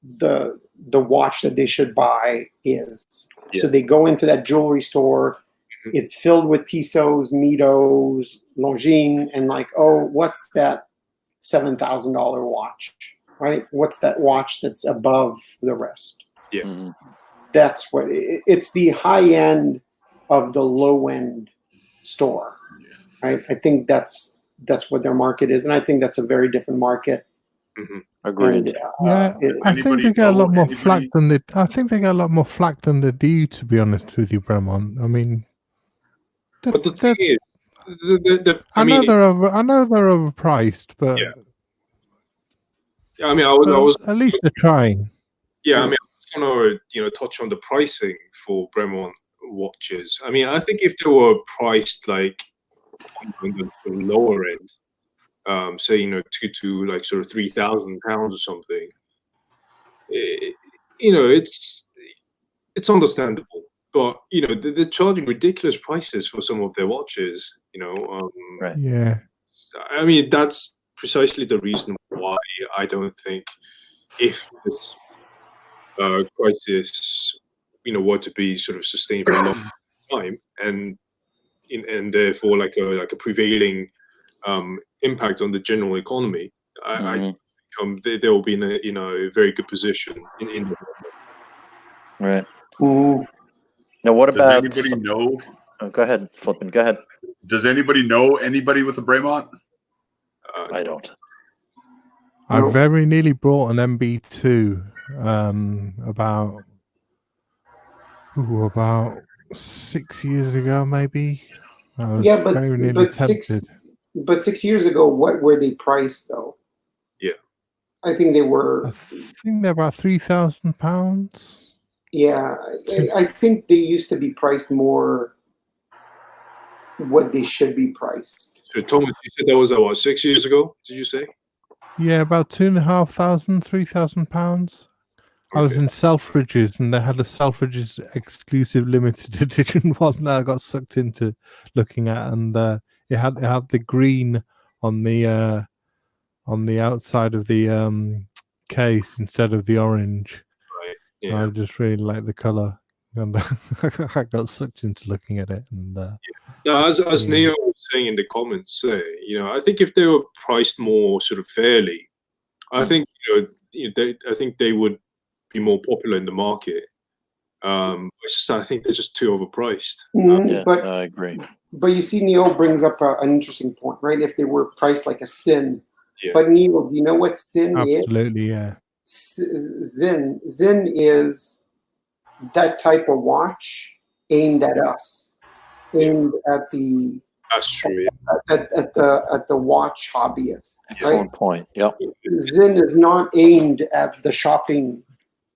the watch that they should buy is. So they go into that jewelry store. It's filled with Tissot's, Mitos, Longines, and like, oh, what's that $7,000 watch, right? What's that watch that's above the rest? Yeah, that's what it's the high end of the low end store, right? I think that's what their market is, and I think that's a very different market. Agreed. And, I think they get a lot more flack than they. I think they get a lot more flack than they do, to be honest with you, Bremont. I mean, but the thing is, I know they're overpriced, but yeah, I mean, I was at least they're trying. Yeah, I mean, I was gonna touch on the pricing for Bremont watches. I mean, I think if they were priced like on the sort of lower end, say to like sort of £3,000 or something, it's understandable. But they're charging ridiculous prices for some of their watches. Yeah. I mean, that's precisely the reason why I don't think if this crisis, were to be sort of sustained for a long time, and therefore like a prevailing impact on the general economy, I think they will be in a very good position in the right. Now, what about? Does anybody know? Oh, go ahead, Flippin. Go ahead. Does anybody know anybody with a Bremont? I don't. I very nearly brought an MB2 about 6 years ago, maybe. I was very nearly tempted. But 6 years ago, what were they priced though? Yeah, I think they were. I think they're about £3,000. Yeah, I think they used to be priced more what they should be priced. So Thomas, you said that was what, 6 years ago? Did you say? Yeah, about £2,500, £3,000. I was Okay. in Selfridges and they had a Selfridges exclusive limited edition one that I got sucked into looking at, and it had the green on the outside of the case instead of the orange. Right. Yeah. I just really like the color, and I got sucked into looking at it. And Now, as Yeah. Neo was saying in the comments, I think if they were priced more sort of fairly, I think I think they would be more popular in the market. I think they're just too overpriced. Yeah, But I agree. But you see, Neil brings up an interesting point, right? If they were priced like a Sin. Yeah. But Neil, do you know what Sin is? absolutely, yeah. Zin is that type of watch aimed at us, aimed at the That's true. Yeah. at the watch hobbyist, right? Excellent point. Yep. Zin is not aimed at the shopping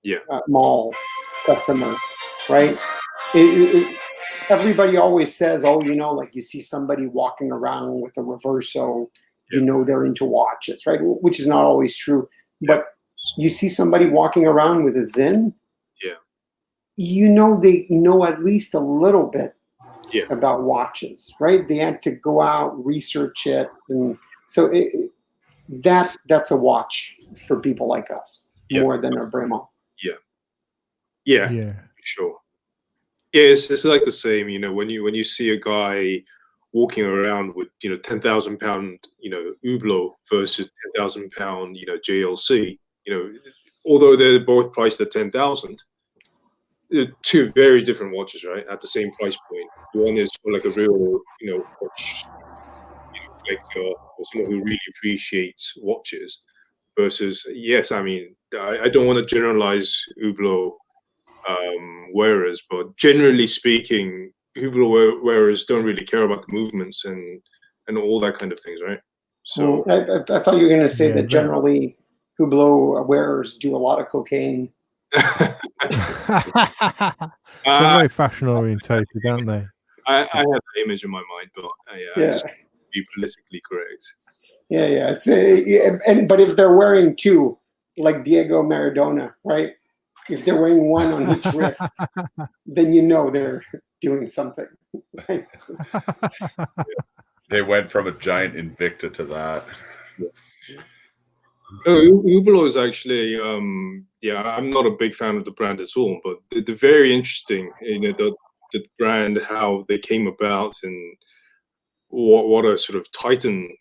Yeah. mall customer, right? Everybody always says, oh, like you see somebody walking around with a Reverso, they're into watches, right? Which is not always true. But you see somebody walking around with a Zin, they know at least a little bit about watches, right? They had to go out, research it. And so that's a watch for people like us more than a Bremont. Yeah. Yeah. Sure. Yeah, it's like the same. When you see a guy walking around with £10,000 Hublot versus £10,000 JLC, although they're both priced at 10,000, they're two very different watches, right? At the same price point. One is for like a real watch collector or someone who really appreciates watches, versus I don't want to generalize Hublot wearers, but generally speaking, Hublot wearers don't really care about the movements and all that kind of things, right? So I thought you were going to say Yeah, that generally Hublot wearers do a lot of cocaine. They're very fashion orientated, aren't they? I have that image in my mind, but I just want to be politically correct. Yeah. It's but if they're wearing two, like Diego Maradona, right? If they're wearing one on each wrist, then they're doing something. Right? They went from a giant Invicta to that. Hublot is actually, I'm not a big fan of the brand at all, but they're very interesting. The brand, how they came about, and what a sort of titan,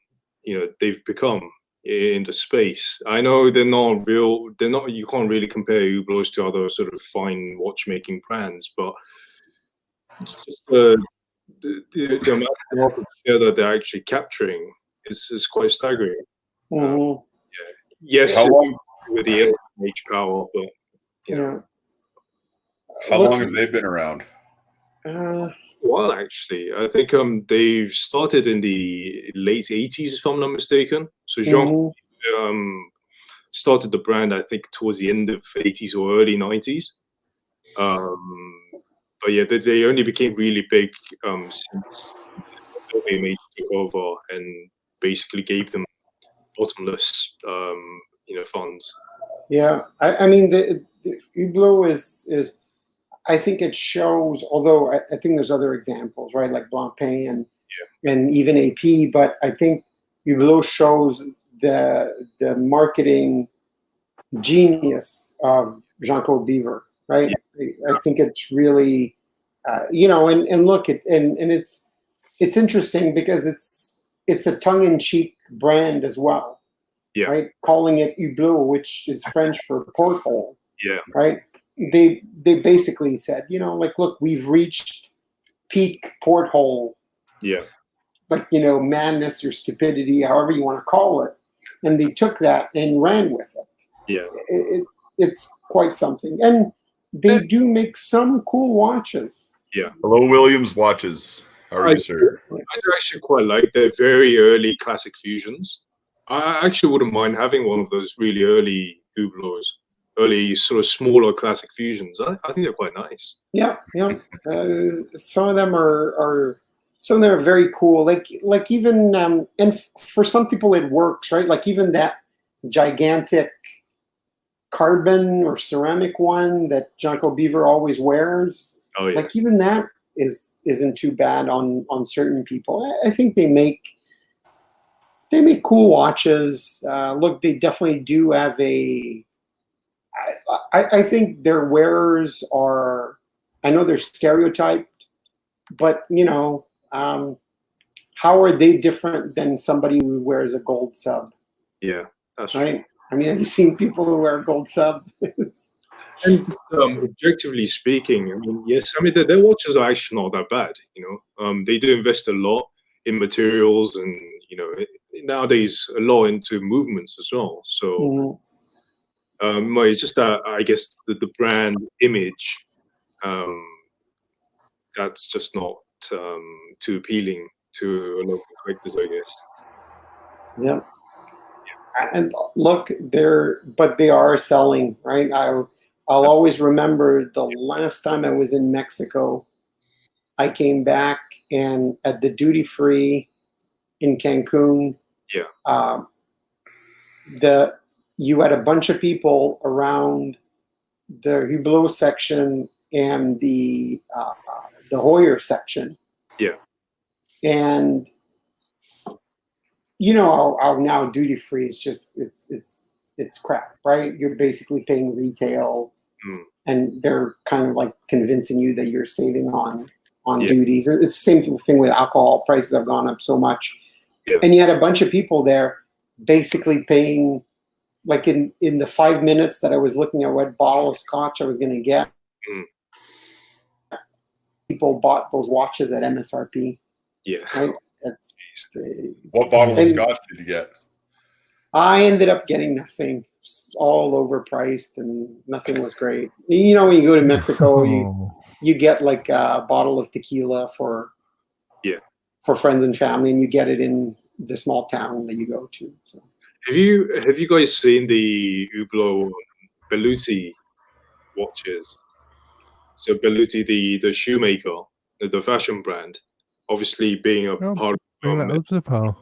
they've become in the space. I know they're not. You can't really compare Hublots to other sort of fine watchmaking brands, but it's just the amount of market share that they're actually capturing is quite staggering. Mhm. Yes, How long- with the H power, but How long have they been around? well, actually, I think they've started in the late 80s, if I'm not mistaken. So Jean started the brand, I think, towards the end of 80s or early 90s. But yeah, they only became really big since LVMH took over and basically gave them bottomless, funds. Yeah, I mean the Hublot is. I think it shows. Although I think there's other examples, right, like Blancpain and even AP. But I think Hublot shows the marketing genius of Jean-Claude Biver, right? I think it's really, and look, it's interesting because it's a tongue-in-cheek brand as well. Yeah. Right, calling it Hublot, which is French for porthole. Yeah. Right. They basically said, look, we've reached peak porthole. Yeah. Like, madness or stupidity, however you want to call it, and they took that and ran with it. Yeah. It's quite something, and they do make some cool watches. Yeah. Hello, Williams watches. How are you, sir? I actually quite like their very early classic fusions. I actually wouldn't mind having one of those really early Hublots. early sort of smaller classic fusions. I think they're quite nice. Yeah, yeah. Some of them are very cool. Like even for some people it works, right? Like even that gigantic carbon or ceramic one that Janko Beaver always wears. Oh yeah. Like even that isn't too bad on certain people. I think they make cool watches. Look, they definitely do have a. I think their wearers are. I know they're stereotyped, but how are they different than somebody who wears a gold sub? Yeah, that's right. true. I mean, have you seen people who wear a gold sub? And objectively speaking, I mean, yes, I mean their watches are actually not that bad. They do invest a lot in materials, and nowadays a lot into movements as well. So it's just that I guess the brand image, that's just not too appealing to a lot of collectors, I guess. Yeah. And look, they are selling, right? I'll always remember the last time I was in Mexico. I came back, and at the duty free in Cancun, you had a bunch of people around the Hublot section and the Hoyer section. Yeah. And how now duty free is just it's crap, right? You're basically paying retail, and they're kind of like convincing you that you're saving on duties. It's the same thing with alcohol. Prices have gone up so much, and you had a bunch of people there basically paying, like in the 5 minutes that I was looking at what bottle of scotch I was going to get. People bought those watches at MSRP. Yeah. Right? What bottle of scotch did you get? I ended up getting nothing. All overpriced, and nothing was great. When you go to Mexico, you get like a bottle of tequila for friends and family, and you get it in the small town that you go to. So, have you guys seen the Hublot Belluti watches? So Belluti, the shoemaker, the fashion brand, obviously being a part of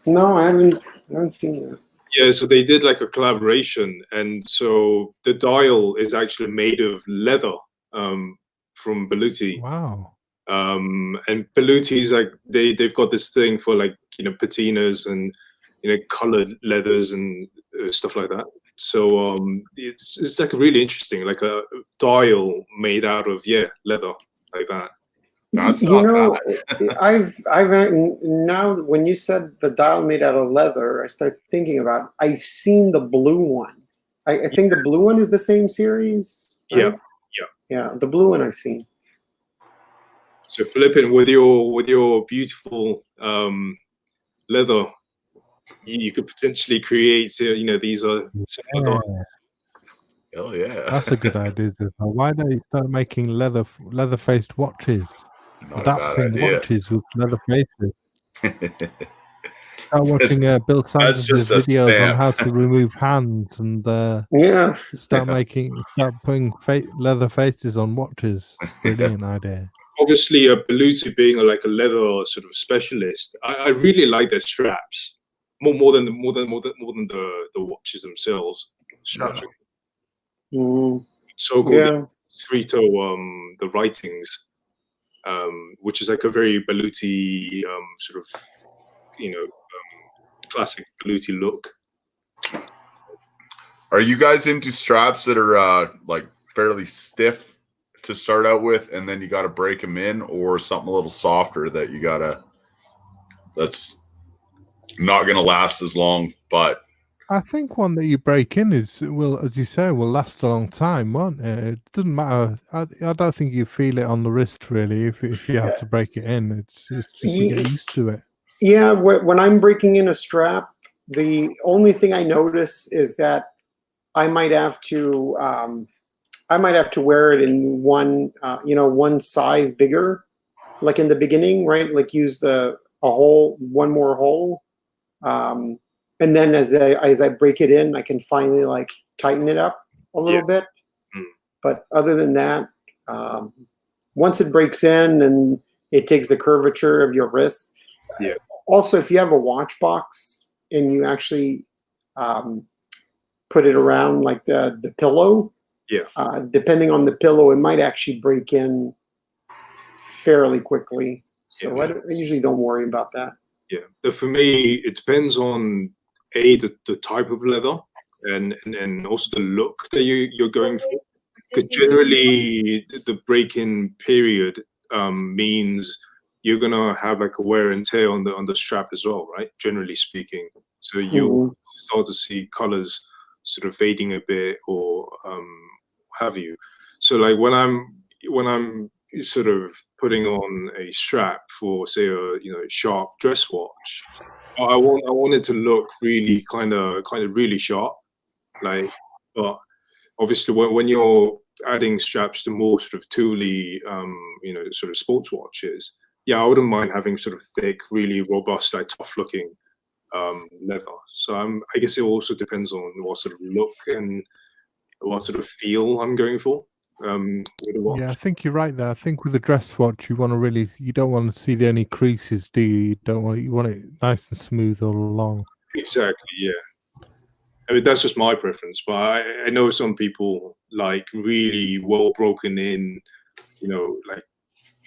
No, I haven't seen that. Yeah, so they did like a collaboration, and so the dial is actually made of leather from Belluti. Wow. And Belluti's like they've got this thing for like patinas and colored leathers and stuff like that. So it's like really interesting, like a dial made out of leather like that. That's not bad. I've now when you said the dial made out of leather, I started thinking about. I've seen the blue one. I think the blue one is the same series. Right? Yeah. The blue one I've seen. So Philippine, with your beautiful leather, you could potentially create. These are. Oh yeah. That's a good idea. Why don't you start making leather-faced watches? Adapting watches with leather faces. Start watching Bill Sanders' videos on how to remove hands, and start putting leather faces on watches. Brilliant idea. Obviously, Belluti being like a leather sort of specialist, I really like their straps more than the watches themselves. Straps are so cool. Yeah. Escrito, the writings. Which is like a very Belluti sort of, classic Belluti look. Are you guys into straps that are like fairly stiff to start out with, and then you got to break them in, or something a little softer that's not going to last as long? But I think one that you break in will, as you say, will last a long time, won't it? It doesn't matter. I don't think you feel it on the wrist really if you have to break it in. It's just you get used to it. Yeah, when I'm breaking in a strap, the only thing I notice is that I might have to wear it in one size bigger, like in the beginning, right? Like use one more hole. And then as I break it in, I can finally like tighten it up a little bit. Mm. But other than that, once it breaks in and it takes the curvature of your wrist. Yeah. Also, if you have a watch box and you actually put it around like the pillow, depending on the pillow, it might actually break in fairly quickly. So I usually don't worry about that. Yeah, but for me, it depends on the type of leather and also the look that you're going for. Because generally, the break-in period means you're gonna have like a wear and tear on the strap as well, right? Generally speaking, so you'll start to see colors sort of fading a bit or have you. So like when I'm sort of putting on a strap for say a sharp dress watch, I want it to look really kind of really sharp, like. But obviously when you're adding straps to more sort of tooly sort of sports watches, I wouldn't mind having sort of thick, really robust, like tough looking leather. So I guess it also depends on what sort of look and what sort of feel I'm going for. With the watch. Yeah, I think you're right there. I think with a dress watch, you don't want to see any creases, do you? You want it nice and smooth all along. Exactly, yeah. I mean, that's just my preference, but I know some people like really well broken in, like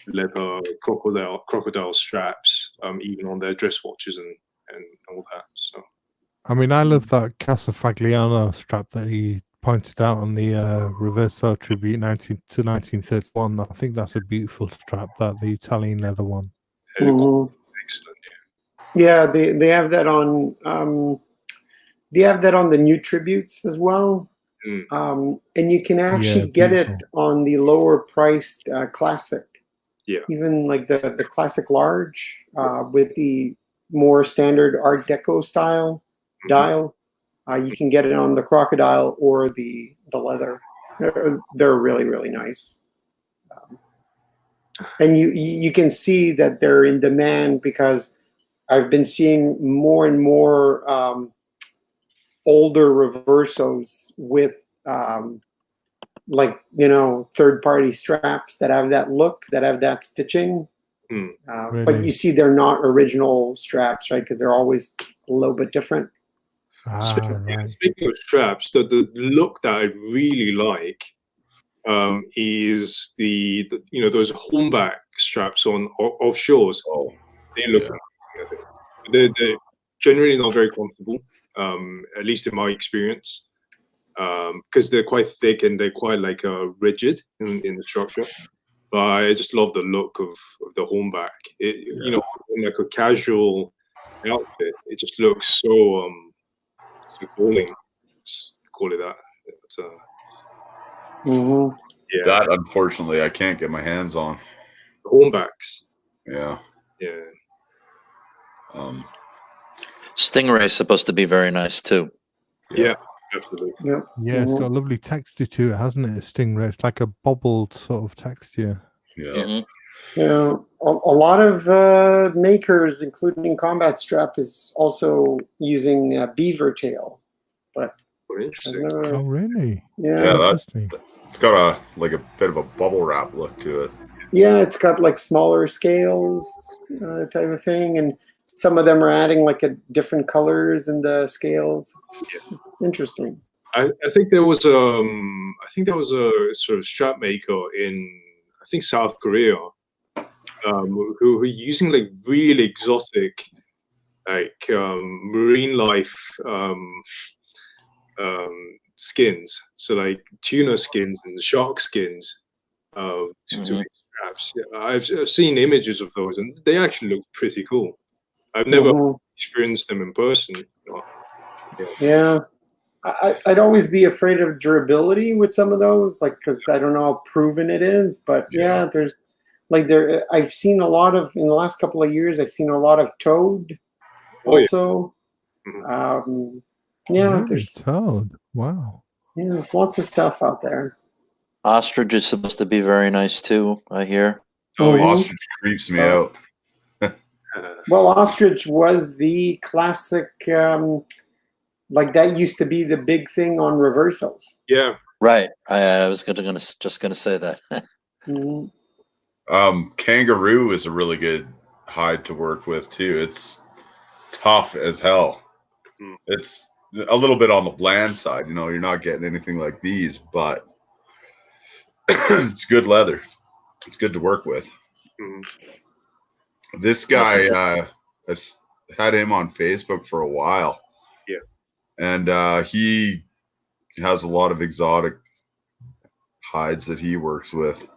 leather crocodile straps, even on their dress watches and all that. So, I mean, I love that Casafagliano strap that he pointed out on the Reverso Tribute 1931. I think that's a beautiful strap, the Italian leather one. excellent. Yeah, they have that on. They have that on the new tributes as well, and you can actually get it on the lower priced classic. Yeah, even like the classic large with the more standard Art Deco style dial. You can get it on the crocodile or the leather. They're really, really nice. And you can see that they're in demand because I've been seeing more and more older Reversos with third-party straps that have that look, that have that stitching. Really? But you see they're not original straps, right? Because they're always a little bit different. Speaking of straps, the look that I really like is the those hornback straps on offshores. Oh, they look amazing, I think. They're generally not very comfortable, at least in my experience, because they're quite thick and they're quite like rigid in the structure. But I just love the look of the hornback. In like a casual outfit, it just looks so galling. Just call it that. Yeah. That unfortunately I can't get my hands on. Hornbacks. Yeah. Yeah. Stingray is supposed to be very nice too. Yeah, absolutely. Yeah, it's got a lovely texture to it, hasn't it? A Stingray. It's like a bobbled sort of texture. Yeah. Yeah, a lot of makers, including Combat Strap, is also using beaver tail. But interesting. Oh, really? Yeah, interesting. It's got a bit of a bubble wrap look to it. Yeah, it's got like smaller scales type of thing, and some of them are adding like a different colors in the scales. It's interesting. I think there was a sort of strap maker in South Korea who were using like really exotic like marine life skins, so like tuna skins and shark skins to make straps. Yeah, I've seen images of those and they actually look pretty cool. I've never experienced them in person. Yeah. I'd always be afraid of durability with some of those, like, because I don't know how proven it is. But there's like I've seen a lot of, in the last couple of years, I've seen a lot of Toad also. There's Toad. Wow. Yeah, there's lots of stuff out there. Ostrich is supposed to be very nice too, I hear. Ostrich creeps me out. Well, Ostrich was the classic. Like that used to be the big thing on Reversos. Yeah, Right. I was just gonna say that. Mhm. Kangaroo is a really good hide to work with too. It's tough as hell. Mm. It's a little bit on the bland side. You know, you're not getting anything like these, but it's good leather. It's good to work with. Mhm. This guy, I've had him on Facebook for a while. Yeah. And he has a lot of exotic hides that he works with.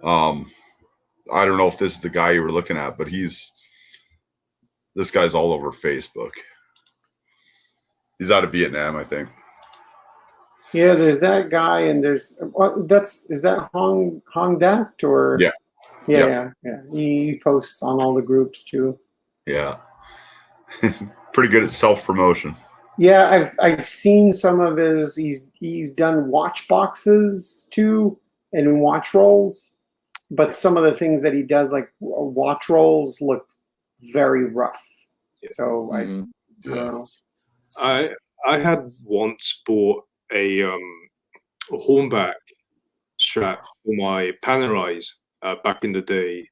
I don't know if this is the guy you were looking at, but this guy's all over Facebook. He's out of Vietnam, I think. Yeah, there's that guy, and there's is that Hong Dat or Yeah. yeah. He posts on all the groups too. Yeah. Pretty good at self-promotion. Yeah, I've seen some of his. He's done watch boxes too and watch rolls, but some of the things that he does, like watch rolls, look very rough. So I don't know. I had once bought a hornback strap for my Panerais back in the day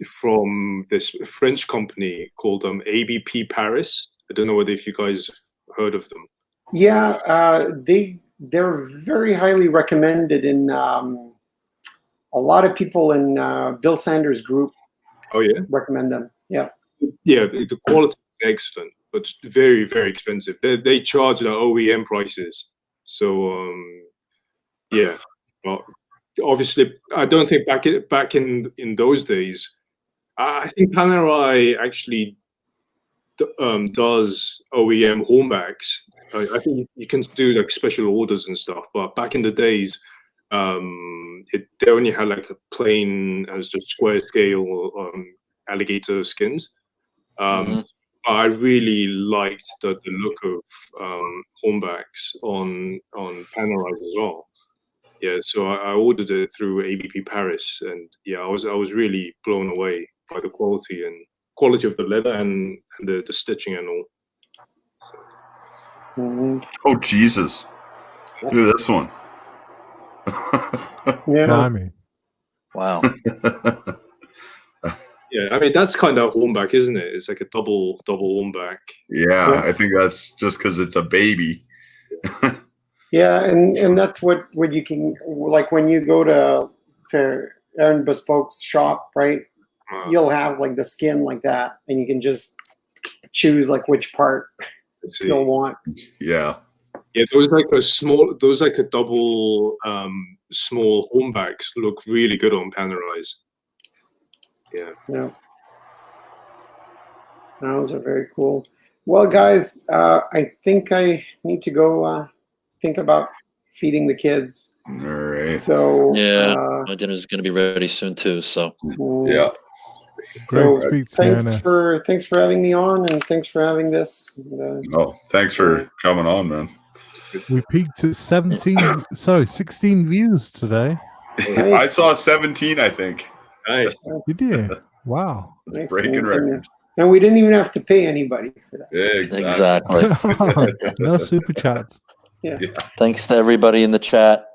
from this French company called ABP Paris. I don't know whether if you guys heard of them. Yeah, they're very highly recommended in a lot of people in Bill Sanders' group. Oh yeah, recommend them. Yeah. Yeah, the quality is excellent, but it's very, very expensive. They charge the OEM prices. So yeah, well, obviously, I don't think back in those days. I think Panerai actually does OEM hornbacks. I think you can do like special orders and stuff, but back in the days, they only had like a plain as just square scale alligator skins. I really liked the look of hornbacks on Panerai as well. Yeah, so I ordered it through ABP Paris, and yeah, I was really blown away by the quality of the leather and the stitching and all. So. Oh Jesus! Look at this one. Yeah. Wow. Yeah, I mean that's kind of hornback, isn't it? It's like a double hornback. Yeah, I think that's just because it's a baby. Yeah, and that's what you can, like when you go to Aaron Bespoke's shop, right? You'll have like the skin like that, and you can just choose like which part you'll want. Yeah. Yeah, those like a double small hornbacks look really good on Panerais. Yeah. Yeah. Those are very cool. Well, guys, I think I need to go think about feeding the kids. All right. So yeah, my dinner's going to be ready soon too. So yeah. So Great thanks for having me on, and thanks for having this. Thanks for coming on, man. We peaked at 16 views today. Nice. I saw 17, I think. Nice. Did you? Wow. Nice. Breaking records. And we didn't even have to pay anybody for that. exactly. No super chats. Yeah. Thanks to everybody in the chat.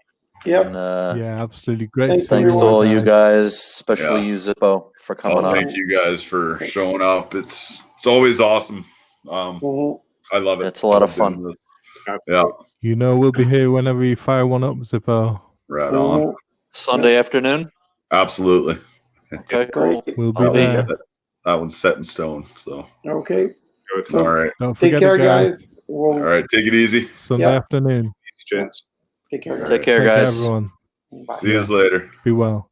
Yep. And, yeah, absolutely great. Thanks to all you guys, especially you, Zippo, for coming on. Thank you guys for showing up. It's always awesome. I love it. It's a lot of fun. Yeah. You know, we'll be here whenever you fire one up, Zippo. Right on. Sunday afternoon? Absolutely. Okay, cool. We'll be there. That one's set in stone. So okay. All right. Don't Take forget care, to guys. All right. Take it easy. Sunday afternoon. Gents. Take care, guys. Take care, guys. Everyone. Bye. See you later. Be well.